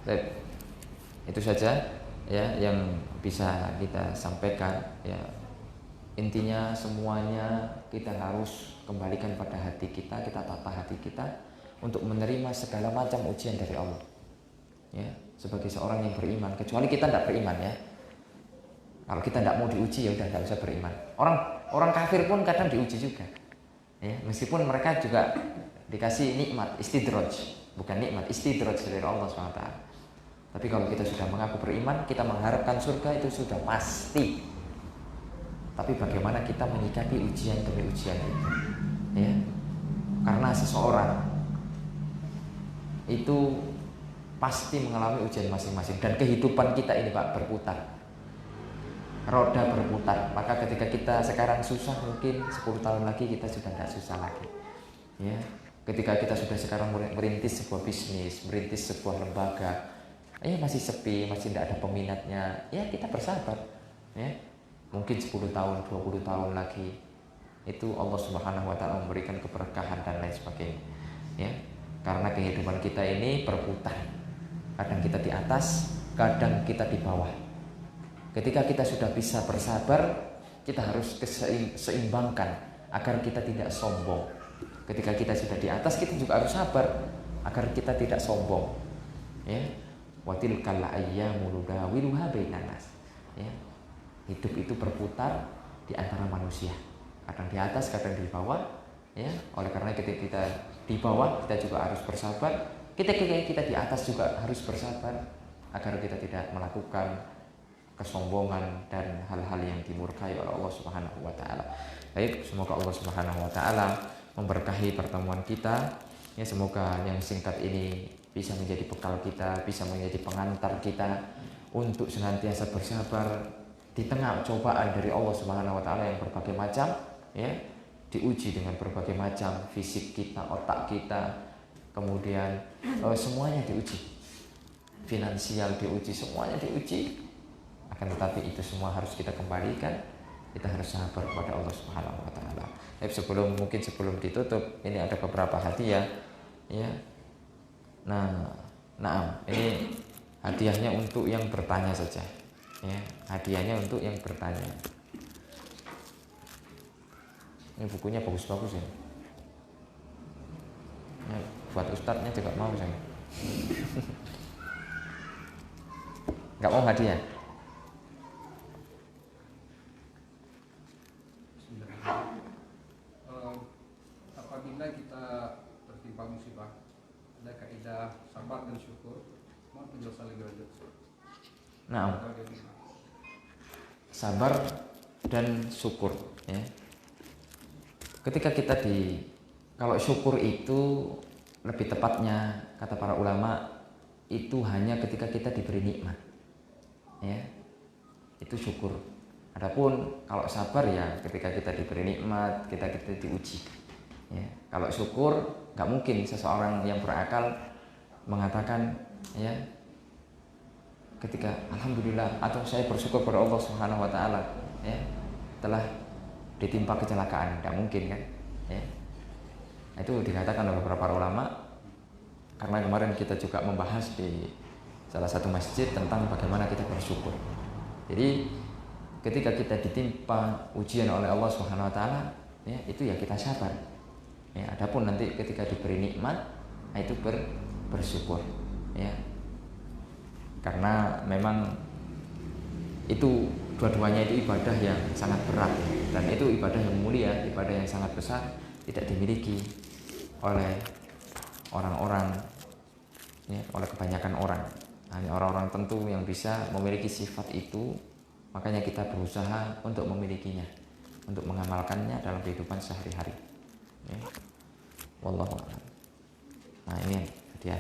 Baik. Itu saja, ya, yang bisa kita sampaikan, ya. Intinya semuanya kita harus kembalikan pada hati kita tata hati kita untuk menerima segala macam ujian dari Allah, ya, sebagai seorang yang beriman. Kecuali kita tidak beriman, ya. Kalau kita tidak mau diuji, ya udah tidak usah beriman. Orang kafir pun kadang diuji juga, ya, meskipun mereka juga dikasih nikmat istidraj, bukan nikmat istidraj dari Allah SWT. Tapi kalau kita sudah mengaku beriman, kita mengharapkan surga, itu sudah pasti. Tapi bagaimana kita menyikapi ujian demi ujian itu, ya? Karena seseorang itu pasti mengalami ujian masing-masing. Dan kehidupan kita ini, Pak, berputar, roda berputar. Maka ketika kita sekarang susah, mungkin 10 tahun lagi kita sudah tidak susah lagi, ya. Ketika kita sudah sekarang merintis sebuah bisnis, merintis sebuah lembaga, ya masih sepi, masih tidak ada peminatnya, ya kita bersabar, ya. Mungkin 10 tahun, 20 tahun lagi itu Allah Subhanahu wa Ta'ala memberikan keberkahan dan lain sebagainya, ya. Karena kehidupan kita ini berputar. Kadang kita di atas, kadang kita di bawah. Ketika kita sudah bisa bersabar, kita harus seimbangkan agar kita tidak sombong. Ketika kita sudah di atas, kita juga harus sabar agar kita tidak sombong, ya. Wa tilkal ayyamu nudawiluha bainan nas, ya. Hidup itu berputar di antara manusia, kadang di atas, kadang di bawah, ya. Oleh karena ketika kita di bawah, kita juga harus bersabar. Ketika kita di atas juga harus bersabar agar kita tidak melakukan kesombongan dan hal-hal yang dimurkai oleh Allah Subhanahu wa Ta'ala. Baik, semoga Allah Subhanahu wa Ta'ala memberkahi pertemuan kita, ya. Semoga yang singkat ini bisa menjadi bekal kita, bisa menjadi pengantar kita untuk senantiasa bersabar di tengah cobaan dari Allah Subhanahu wa Ta'ala yang berbagai macam, ya. Diuji dengan berbagai macam, fisik kita, otak kita, kemudian semuanya diuji, finansial diuji, semuanya diuji, Akan tetapi itu semua harus kita kembalikan, kita harus sabar kepada Allah Subhanahu wa taala. Sebelum ditutup, ini ada beberapa hadiah ya. Nah, ini hadiahnya untuk yang bertanya saja. Ya, hadiahnya untuk yang bertanya. Ini bukunya bagus-bagus ya. Ya, buat ustadznya juga mau saya. Nggak mau hadiah? Apabila kita tertimpa musibah, ada kaidah sabar dan syukur. Mau penjelasan lebih lanjut? Nah, sabar dan syukur ya. Ketika kita kalau syukur itu lebih tepatnya kata para ulama itu hanya ketika kita diberi nikmat ya, itu syukur. Adapun kalau sabar ya ketika kita diberi nikmat, kita diuji ya. Kalau syukur nggak mungkin seseorang yang berakal mengatakan ya ketika alhamdulillah atau saya bersyukur kepada Allah Subhanahu wa taala ya telah ditimpa kecelakaan, tidak mungkin kan ya. Itu dikatakan oleh beberapa ulama karena kemarin kita juga membahas di salah satu masjid tentang bagaimana kita bersyukur. Jadi ketika kita ditimpa ujian oleh Allah Subhanahu wa taala ya itu ya kita sabar ya. Adapun nanti ketika diberi nikmat itu bersyukur ya. Karena memang itu dua-duanya itu ibadah yang sangat berat dan itu ibadah yang mulia, ibadah yang sangat besar, tidak dimiliki oleh orang-orang ya, oleh kebanyakan orang. Hanya orang-orang tentu yang bisa memiliki sifat itu, makanya kita berusaha untuk memilikinya, untuk mengamalkannya dalam kehidupan sehari-hari ya. Wallahu a'lam. Nah ini dia.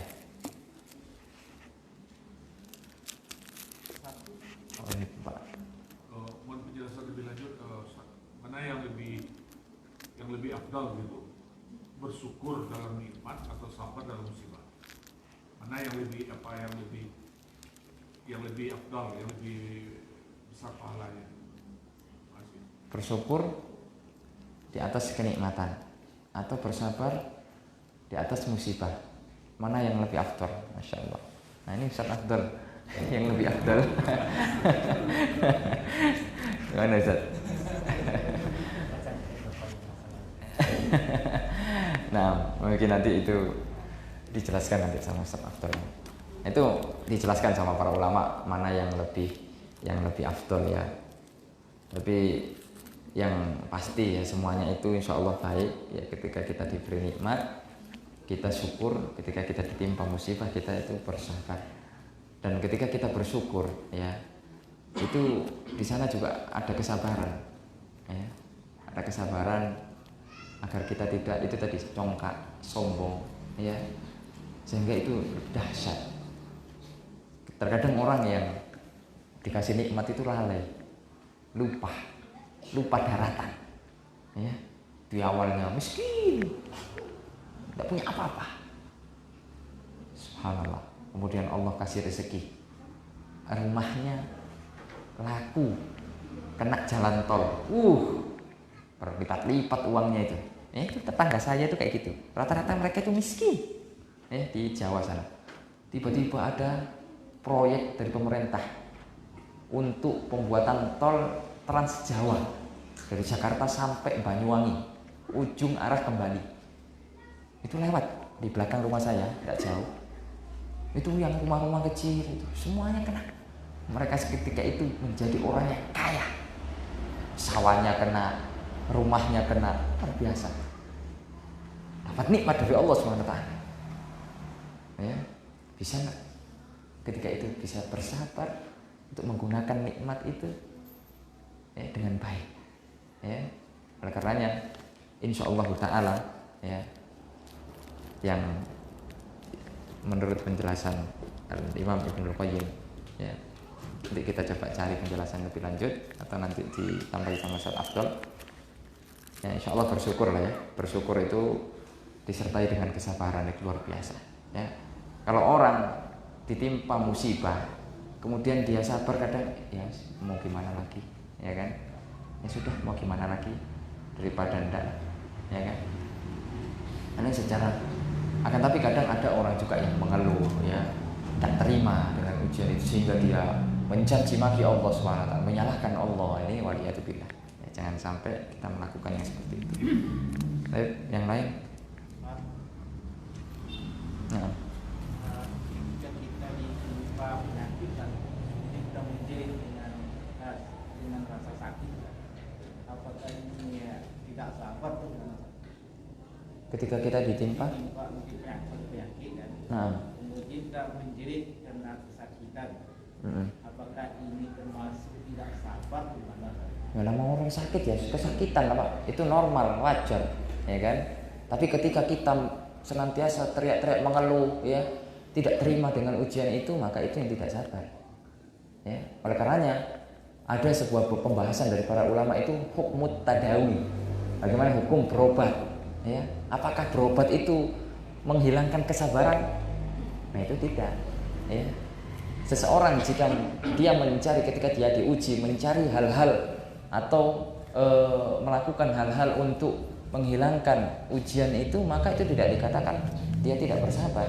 Oh, ini Pak. Mohon penjelasan lebih lanjut, mana yang lebih afdal gitu, bersyukur dalam nikmat atau sabar dalam musibah? Mana yang lebih afdal, yang lebih besar pahalanya? Masih. Bersyukur di atas kenikmatan atau bersabar di atas musibah, mana yang lebih afdal? Masya Allah. Nah ini Ustaz Afdal yang lebih afdal. Gimana Ustaz? Nah mungkin nanti itu dijelaskan nanti sama Ustaz Afdal. Itu dijelaskan sama para ulama mana yang lebih afdal ya. Tapi yang pasti ya semuanya itu insya Allah baik ya. Ketika kita diberi nikmat kita syukur, ketika kita ditimpa musibah kita itu bersabar. Dan ketika kita bersyukur ya itu di sana juga ada kesabaran ya. Ada kesabaran agar kita tidak itu tadi congkak, sombong ya. Sehingga itu dahsyat. Terkadang orang yang dikasih nikmat itu lalai, lupa daratan ya. Di awalnya miskin, tidak punya apa-apa, subhanallah, kemudian Allah kasih rezeki, rumahnya laku, kena jalan tol, berlipat-lipat uangnya itu. Itu tetangga saya itu kayak gitu, rata-rata mereka itu miskin di Jawa sana. Tiba-tiba ada proyek dari pemerintah untuk pembuatan tol Trans Jawa dari Jakarta sampai Banyuwangi, ujung arah kembali. Itu lewat di belakang rumah saya, tidak jauh. Itu yang rumah-rumah kecil itu semuanya kena. Mereka seketika itu menjadi orang yang kaya. Sawahnya kena, rumahnya kena, luar biasa. Dapat nikmat dari Allah SWT. Ya, bisa nggak? Ketika itu bisa bersabar untuk menggunakan nikmat itu dengan baik. Ya, oleh karenanya, insya Allah Taala ya, yang menurut penjelasan Imam Ibnul Qayyim ya, nanti kita coba cari penjelasan lebih lanjut atau nanti ditambahi sama Ustaz Afdal ya. Insya Allah bersyukur lah ya. Bersyukur itu disertai dengan kesabaran yang luar biasa ya. Kalau orang ditimpa musibah kemudian dia sabar, kadang ya mau gimana lagi, ya kan, ya sudah mau gimana lagi daripada ndak, ya kan. Ini secara akan tapi kadang ada orang juga yang mengeluh, ya tak terima dengan ujian itu sehingga dia mencaci maki Allah SWT, menyalahkan Allah. Ini waliyatubillah, ya, jangan sampai kita melakukan yang seperti itu. Baik, yang lain. Nah. Jika kita ditimpa penyakit dan kita menjerit dengan rasa sakit, apakah ini tidak sabar tuh? Ketika kita ditimpa penyakit dan kemudian kita menjerit karena kesakitan, apakah ini termasuk tidak sabar gimana? Ya nama orang sakit ya kesakitan apa? Itu normal, wajar, ya kan? Tapi ketika kita senantiasa teriak-teriak mengeluh, ya tidak terima dengan ujian itu, maka itu yang tidak sabar. Ya, oleh karenanya ada sebuah pembahasan dari para ulama itu hukmut tadawi. Bagaimana hukum berobat? Ya, apakah berobat itu menghilangkan kesabaran? Nah itu tidak. Ya. Seseorang jika dia mencari ketika dia diuji mencari hal-hal atau melakukan hal-hal untuk menghilangkan ujian itu, maka itu tidak dikatakan dia tidak bersabar.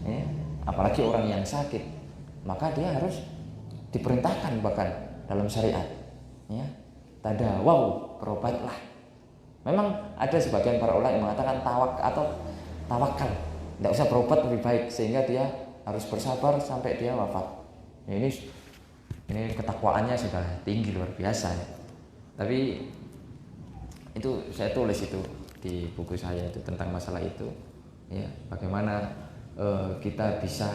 Ya. Apalagi orang yang sakit, maka dia harus diperintahkan bahkan dalam syariat. Ya. Tadawaw, berobatlah. Memang ada sebagian para ulama yang mengatakan tawakal, tidak usah berobat lebih baik sehingga dia harus bersabar sampai dia wafat. Ya, ini ketakwaannya sudah tinggi luar biasa. Ya. Tapi itu saya tulis itu di buku saya itu tentang masalah itu. Ya, bagaimana kita bisa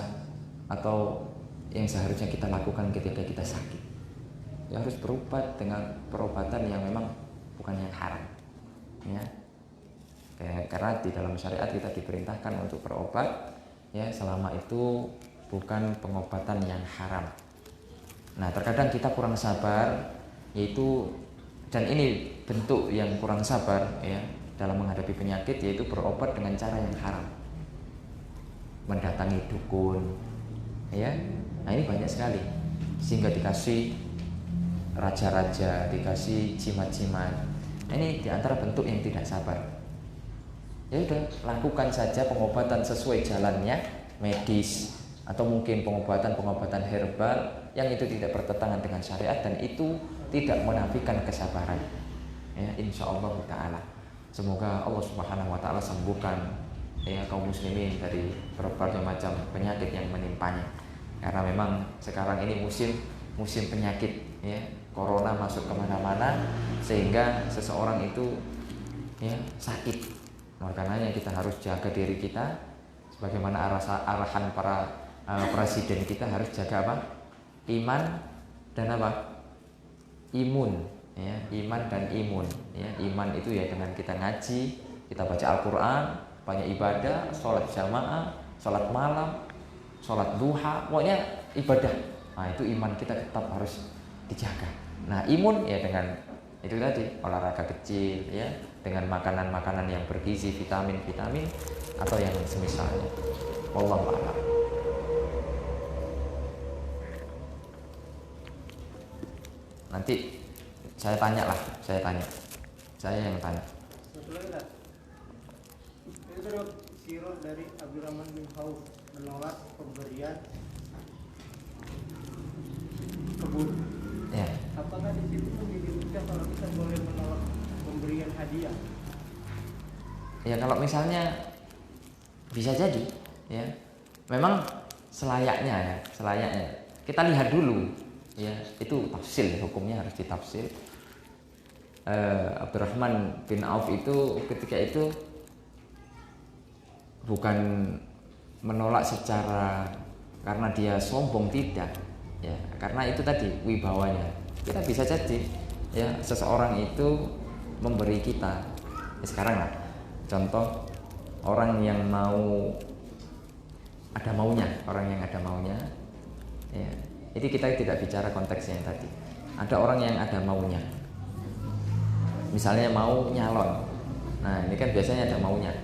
atau yang seharusnya kita lakukan ketika kita sakit. Ya harus berobat dengan perobatan yang memang bukan yang haram. Ya, karena di dalam syariat kita diperintahkan untuk berobat, ya selama itu bukan pengobatan yang haram. Nah terkadang kita kurang sabar, yaitu dan ini bentuk yang kurang sabar ya dalam menghadapi penyakit, yaitu berobat dengan cara yang haram, mendatangi dukun, ya. Nah ini banyak sekali sehingga dikasih raja-raja, dikasih jimat-jimat. Ini diantara bentuk yang tidak sabar. Ya udah, lakukan saja pengobatan sesuai jalannya, medis atau mungkin pengobatan herbal yang itu tidak bertentangan dengan syariat dan itu tidak menafikan kesabaran. Ya, insyaallah taala. Semoga Allah Subhanahu wa taala sembuhkan ya kaum muslimin dari berbagai macam penyakit yang menimpanya. Karena memang sekarang ini musim penyakit ya. Corona masuk kemana-mana sehingga seseorang itu ya sakit. Makanya kita harus jaga diri kita sebagaimana arahan para presiden kita harus jaga apa? Iman dan apa? Imun ya, iman dan imun ya. Iman itu ya dengan kita ngaji, kita baca Al-Qur'an, banyak ibadah, sholat jamaah, sholat malam, sholat duha, pokoknya ibadah. Nah, itu iman kita tetap harus dijaga. Nah, imun ya dengan itu tadi olahraga kecil ya, dengan makanan-makanan yang bergizi, vitamin-vitamin atau yang semisalnya. Wallahu a'lam. Nanti saya tanya. Saya yang tanya. Itu sirah dari Abdurrahman bin Auf menolak pemberian kebun. Ya. Apakah di situ menyebutkan kalau kita boleh menolak pemberian hadiah? Ya kalau misalnya bisa jadi ya. Memang selayaknya kita lihat dulu ya, itu tafsil, hukumnya harus ditafsir. Abdurrahman bin Auf itu ketika itu bukan menolak secara karena dia sombong, tidak ya, karena itu tadi wibawanya. Kita bisa jadi ya seseorang itu memberi kita ya, sekarang lah contoh orang yang ada maunya ya, jadi kita tidak bicara konteksnya yang tadi. Ada orang yang ada maunya, misalnya mau nyalon. Nah ini kan biasanya ada maunya,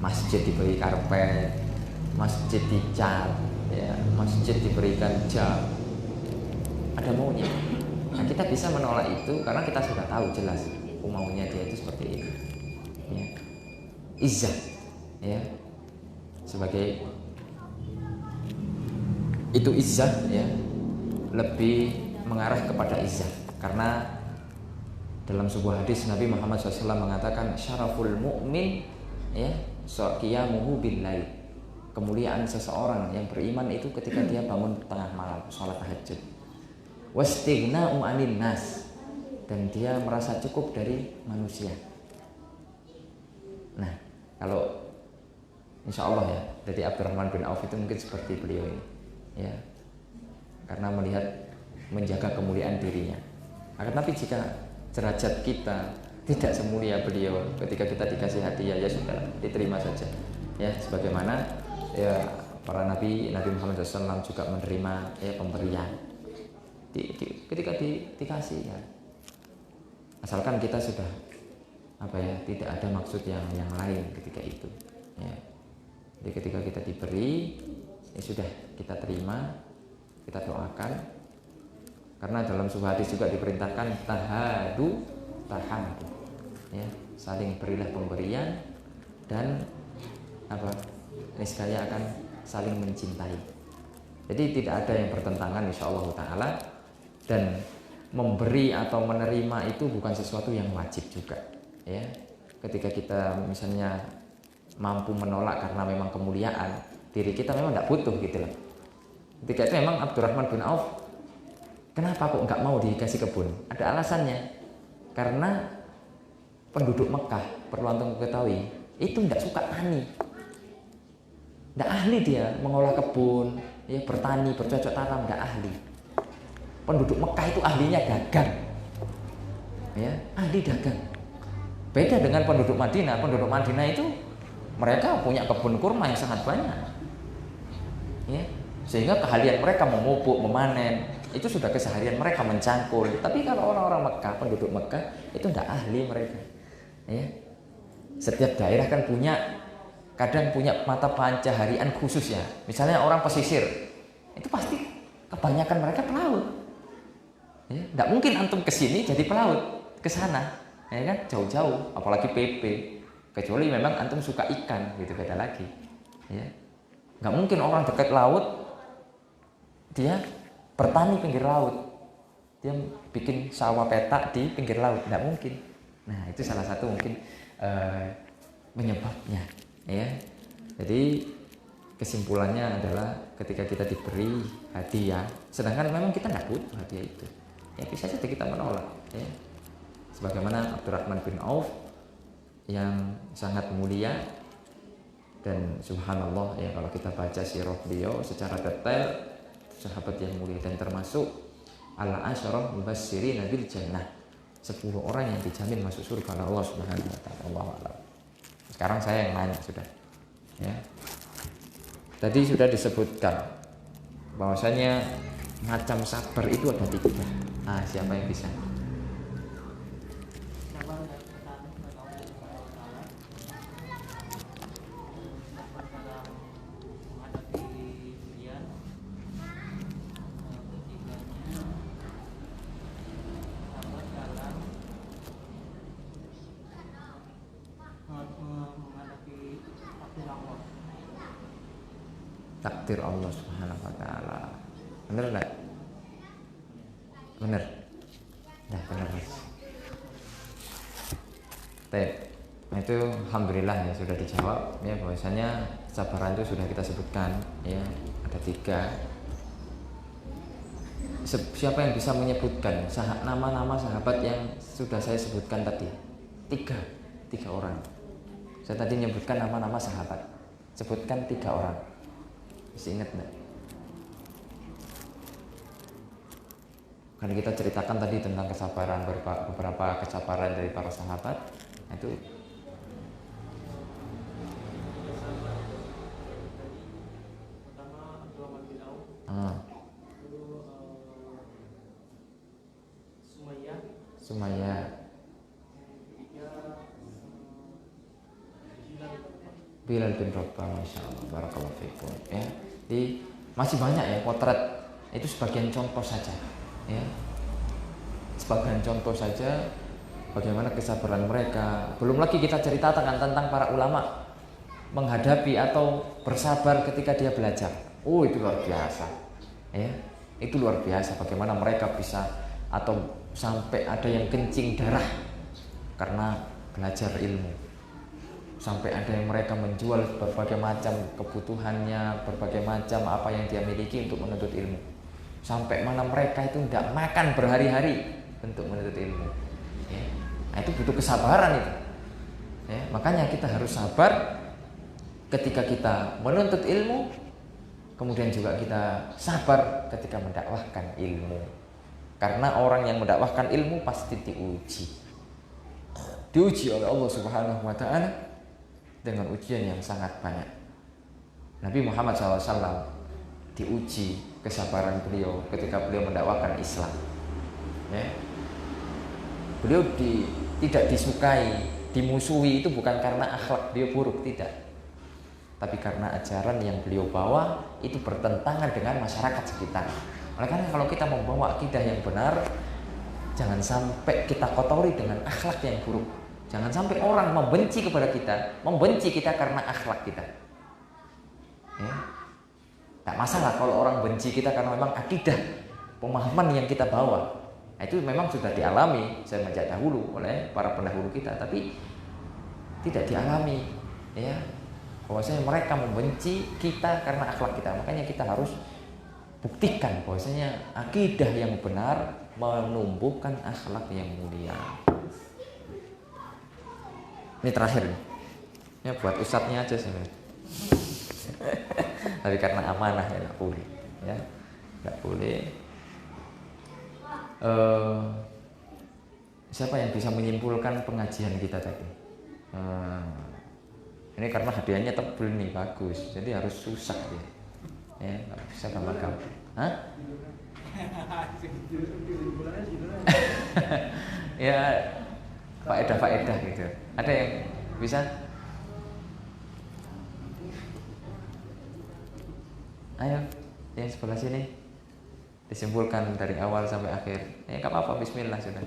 masjid diberi karpet, masjid dicat, ya masjid diberikan jam, ada maunya. Nah, kita bisa menolak itu karena kita sudah tahu jelas maunya dia itu seperti ini. Ya. Izzah, ya, sebagai itu izzah, ya, lebih mengarah kepada izzah karena dalam sebuah hadis Nabi Muhammad SAW mengatakan syaraful mu'min, ya, qiyamuhu billail, kemuliaan seseorang yang beriman itu ketika dia bangun tengah malam sholat tahajud, wastighna'u 'anil nas, dan dia merasa cukup dari manusia. Nah, kalau insya Allah ya, jadi Abdurrahman bin Auf itu mungkin seperti beliau ini, ya, karena melihat menjaga kemuliaan dirinya. Akan tapi jika derajat kita tidak semulia beliau, ketika kita dikasih hadiah ya sudah diterima saja, ya, sebagaimana ya para Nabi Muhammad SAW juga menerima ya pemberian ketika dikasih, ya, asalkan kita sudah apa ya, tidak ada maksud yang lain ketika itu, ya. Jadi ketika kita diberi, ya sudah kita terima, kita doakan, karena dalam sebuah hadis juga diperintahkan tahadu tahamdu, ya, saling berilah pemberian dan apa, niscaya akan saling mencintai. Jadi tidak ada yang bertentangan insyaallah taala, dan memberi atau menerima itu bukan sesuatu yang wajib juga, ya. Ketika kita misalnya mampu menolak karena memang kemuliaan diri kita, memang tidak butuh gitu loh. Ketika itu memang Abdurrahman bin Auf, kenapa kok nggak mau dikasih kebun? Ada alasannya, karena penduduk Mekah, perlu antum ketahui, itu tidak suka tani, tidak ahli dia mengolah kebun, ya, bertani, bercocok tanam, tidak ahli. Penduduk Mekah itu ahlinya dagang, ya, ahli dagang. Beda dengan penduduk Madinah. Penduduk Madinah itu mereka punya kebun kurma yang sangat banyak, ya, sehingga keahlian mereka memupuk, memanen itu sudah keseharian mereka, mencangkul. Tapi kalau orang-orang Mekah, penduduk Mekah itu tidak ahli mereka, ya. Setiap daerah kan kadang punya mata pencaharian khusus, ya. Misalnya orang pesisir itu pasti kebanyakan mereka pelaut. Ya, tidak mungkin antum kesini jadi pelaut ke sana, ya kan, jauh-jauh, apalagi PP, kecuali memang antum suka ikan, gitu, beda lagi, ya. Nggak mungkin orang dekat laut dia bertani pinggir laut, dia bikin sawah petak di pinggir laut, nggak mungkin. Nah, itu salah satu mungkin penyebabnya, ya. Jadi kesimpulannya adalah ketika kita diberi hadiah, sedangkan memang kita nggak butuh hadiah itu, ya, bisa saja kita menolak, ya. Sebagaimana Abdurrahman bin Auf yang sangat mulia, dan subhanallah, ya, kalau kita baca sirah beliau secara detail, sahabat yang mulia dan termasuk al-asyarah mubasysyirina bil jannah, 10 orang yang dijamin masuk surga oleh Allah Subhanahu wa taala. Allahu a'lam. Sekarang saya yang nanya sudah, ya. Tadi sudah disebutkan bahwasanya macam sabar itu ada 3. Nah, siapa yang bisa? Sabar dan ketaatan kepada Allah Subhanahu wa taala. Sabar dalam menghadapi ujian. Ketiganya sabar dalam menghadapi takdir Allah. Takdir Allah Subhanahu wa taala. Benar enggak? Benar. Nah, benar, Mas. Nah, itu alhamdulillah ya sudah dijawab, ya, bahwasanya kesabaran itu sudah kita sebutkan, ya, ada 3. Siapa yang bisa menyebutkan nama-nama sahabat yang sudah saya sebutkan tadi? 3 orang. Saya tadi menyebutkan nama-nama sahabat. Sebutkan 3 orang. Masih ingat enggak? Kan kita ceritakan tadi tentang kesabaran, beberapa kesabaran dari para sahabat. Itu Pertama Abdurrahman bin Auf, kedua Sumayyah, yang ketiga Bilal bin Rabah, Masya Allah, barakallahu fikum, ya. Di Masih banyak ya potret, itu sebagian contoh saja ya. Sebagian contoh saja bagaimana kesabaran mereka. Belum lagi kita ceritakan tentang para ulama menghadapi atau bersabar ketika dia belajar. Oh, itu luar biasa ya. Itu luar biasa bagaimana mereka bisa atau sampai ada yang kencing darah karena belajar ilmu. Sampai ada yang mereka menjual berbagai macam kebutuhannya, berbagai macam apa yang dia miliki untuk menuntut ilmu. Sampai mana mereka itu tidak makan berhari-hari untuk menuntut ilmu ya. Nah, itu butuh kesabaran itu ya. Makanya kita harus sabar ketika kita menuntut ilmu, kemudian juga kita sabar ketika mendakwahkan ilmu. Karena orang yang mendakwahkan ilmu pasti diuji oleh Allah Subhanahu wa ta'ala dengan ujian yang sangat banyak. Nabi Muhammad SAW diuji kesabaran beliau ketika beliau mendakwakan Islam ya. Beliau tidak disukai, dimusuhi itu bukan karena akhlak beliau buruk, tidak, tapi karena ajaran yang beliau bawa itu bertentangan dengan masyarakat sekitar. Oleh karena kalau kita membawa akidah yang benar, jangan sampai kita kotori dengan akhlak yang buruk. Jangan sampai orang membenci kepada kita, membenci kita karena akhlak kita ya. Tak masalah kalau orang benci kita karena memang akidah, pemahaman yang kita bawa. Nah, itu memang sudah dialami sejak dahulu oleh para pendahulu kita, tapi tidak dialami ya, bahwasanya mereka membenci kita karena akhlak kita. Makanya kita harus buktikan bahwasanya akidah yang benar menumbuhkan akhlak yang mulia. Ini terakhir nih ya, buat ustadznya aja sih. Tapi karena amanah ya nggak boleh ya, nggak boleh. Siapa yang bisa menyimpulkan pengajian kita tadi? Ini karena hadiahnya tebel nih, bagus, jadi harus susah ya, nggak bisa gampang-gampang. Hah? Ya faedah gitu. Ada yang bisa? Ayo, yang sebelah sini disimpulkan dari awal sampai akhir. Ya nggak apa-apa, bismillah sudah.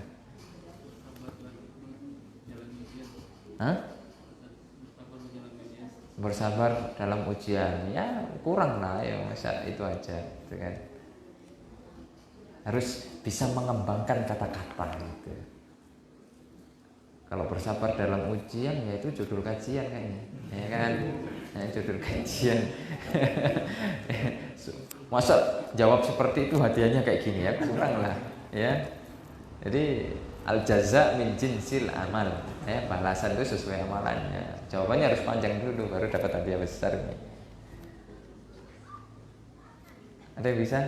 Hah? Bersabar dalam ujian. Ya kurang lah ya, masa itu aja gitu kan. Harus bisa mengembangkan kata-kata gitu. Kalau bersabar dalam ujian ya itu judul kajian kayaknya, ya kan? Ya, judul kajian. Masa jawab seperti itu hadiahnya kayak gini ya, kurang lah ya. Jadi al jaza min jinsil amal ya, balasan itu sesuai amalannya. Jawabannya harus panjang dulu baru dapat hadiah besar nih. Ada yang bisa?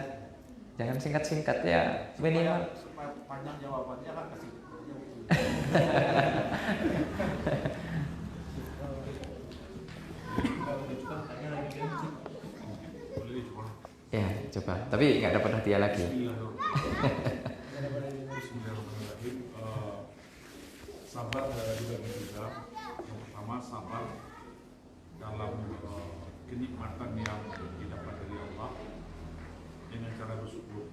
Jangan singkat-singkat ya, minimal. Supaya panjang jawabannya kan kasih. Ya coba, tapi nggak dapat hadiah lagi. Bismillahirrahmanirrahim. Sabar juga berbeda. Yang pertama sabar dalam kenikmatan yang didapat dari Allah dengan cara bersyukur.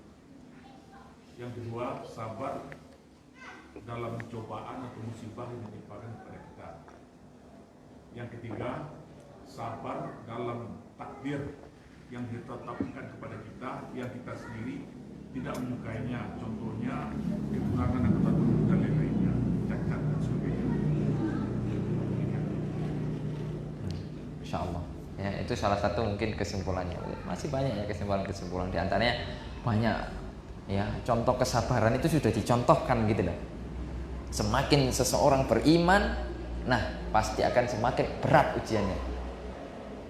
Yang kedua sabar dalam cobaan atau musibah yang ditimpakan kepada kita. Yang ketiga sabar dalam takdir yang ditetapkan kepada kita yang kita sendiri tidak menyukainya, contohnya kekurangan atau kebutuhan dan lain-lainnya, cacat dan sebagainya. Insya Allah ya, itu salah satu mungkin kesimpulannya. Masih banyak ya kesimpulan-kesimpulan, di antaranya banyak ya, contoh kesabaran itu sudah dicontohkan gitu loh. Semakin seseorang beriman, nah pasti akan semakin berat ujiannya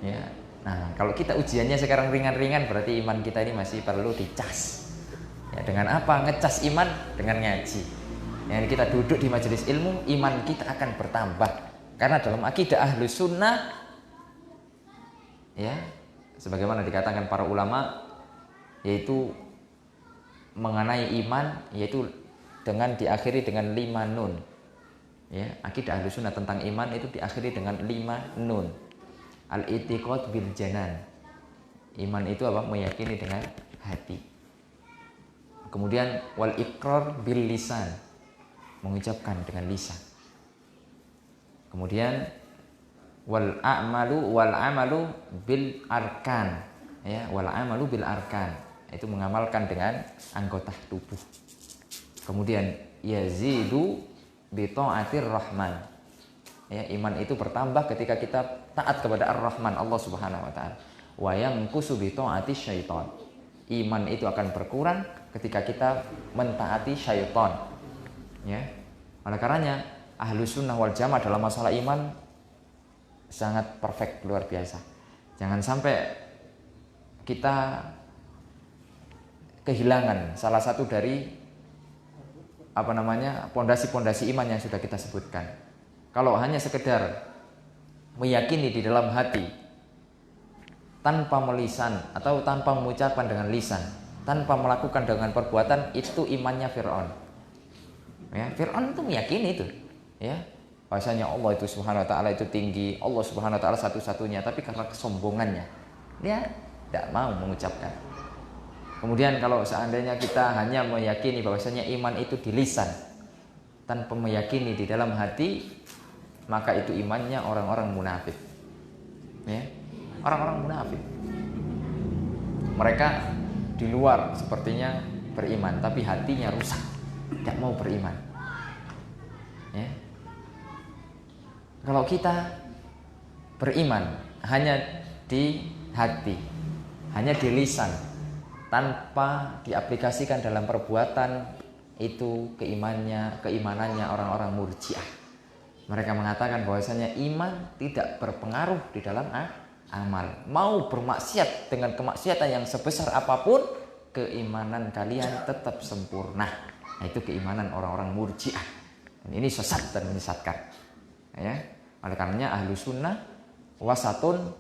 ya. Nah kalau kita ujiannya sekarang ringan-ringan, berarti iman kita ini masih perlu dicas ya. Dengan apa ngecas iman? Dengan ngaji ya. Kita duduk di majelis ilmu, iman kita akan bertambah. Karena dalam akidah Ahlus Sunnah ya, sebagaimana dikatakan para ulama, yaitu mengenai iman, yaitu dengan diakhiri dengan 5 nun ya. Akidah Ahlus Sunnah tentang iman itu diakhiri dengan 5 nun. Al-i'tiqad bil janan, Iman itu apa? Meyakini dengan hati. Kemudian wal iqrar bil lisan, mengucapkan dengan lisan. Kemudian wal amalu bil arkan, ya, wal amalu bil arkan, itu mengamalkan dengan anggota tubuh. Kemudian yazidu bi taatir rahman, ya, iman itu bertambah ketika kita taat kepada Ar-Rahman, Allah Subhanahu wa taala. Wa yanqusu bi taati syaitan, iman itu akan berkurang ketika kita mentaati syaitan, ya. Oleh karenanya Ahlus Sunnah wal Jamaah dalam masalah iman sangat perfect, luar biasa. Jangan sampai kita kehilangan salah satu dari pondasi-pondasi iman yang sudah kita sebutkan. Kalau hanya sekedar meyakini di dalam hati tanpa melisan atau tanpa mengucapkan dengan lisan, tanpa melakukan dengan perbuatan, itu imannya Fir'aun. Ya, Fir'aun itu meyakini itu, ya, bahwasanya Allah itu Subhanahu wa taala itu tinggi, Allah Subhanahu wa taala satu-satunya, tapi karena kesombongannya dia tidak mau mengucapkan. Kemudian kalau seandainya kita hanya meyakini bahwasanya iman itu di lisan tanpa meyakini di dalam hati, maka itu imannya orang-orang munafik. Ya, orang-orang munafik. Mereka di luar sepertinya beriman, tapi hatinya rusak, tidak mau beriman. Ya. Kalau kita beriman hanya di hati, hanya di lisan, tanpa diaplikasikan dalam perbuatan, itu keimanannya orang-orang Murji'ah. Mereka mengatakan bahwasanya iman tidak berpengaruh di dalam amal. Mau bermaksiat dengan kemaksiatan yang sebesar apapun, keimanan kalian tetap sempurna. Nah, itu keimanan orang-orang Murji'ah. Dan ini sesat dan menyesatkan. Ya, oleh karenanya Ahlus Sunnah wasatun,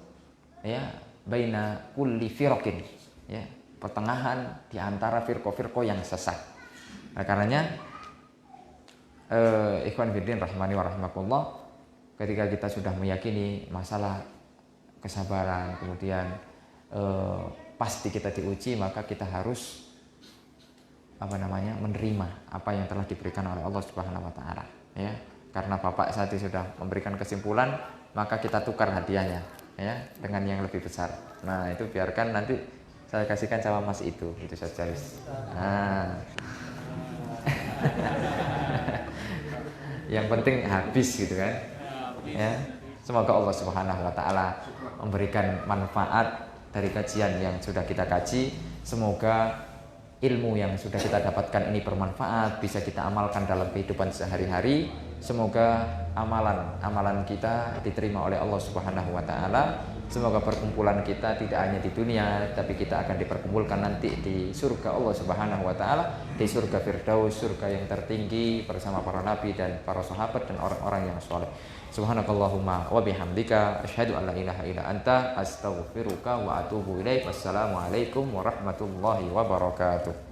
ya, baina kulli firqin, ya, pertengahan di antara firqah-firqah yang sesat. Oleh karenanya ikhwan fillah rahimani wa rahimakumullah, ketika kita sudah meyakini masalah kesabaran, kemudian pasti kita diuji, maka kita harus menerima apa yang telah diberikan oleh Allah Subhanahu wa taala, ya. Karena Bapak saat itu sudah memberikan kesimpulan, maka kita tukar hadiahnya, ya, dengan yang lebih besar. Nah, itu biarkan nanti saya kasihkan sama Mas itu saja. Nah. Yang penting habis gitu kan. Ya. Semoga Allah Subhanahu wa taala memberikan manfaat dari kajian yang sudah kita kaji. Semoga ilmu yang sudah kita dapatkan ini bermanfaat, bisa kita amalkan dalam kehidupan sehari-hari. Semoga amalan kita diterima oleh Allah Subhanahu wa taala. Semoga perkumpulan kita tidak hanya di dunia, tapi kita akan diperkumpulkan nanti di surga Allah Subhanahu wa taala, di surga Firdaus, surga yang tertinggi bersama para nabi dan para sahabat dan orang-orang yang saleh. Subhanakallahumma wa bihamdika asyhadu an la ilaha illa anta astaghfiruka wa atubu ilaik. Wassalamualaikum warahmatullahi wabarakatuh.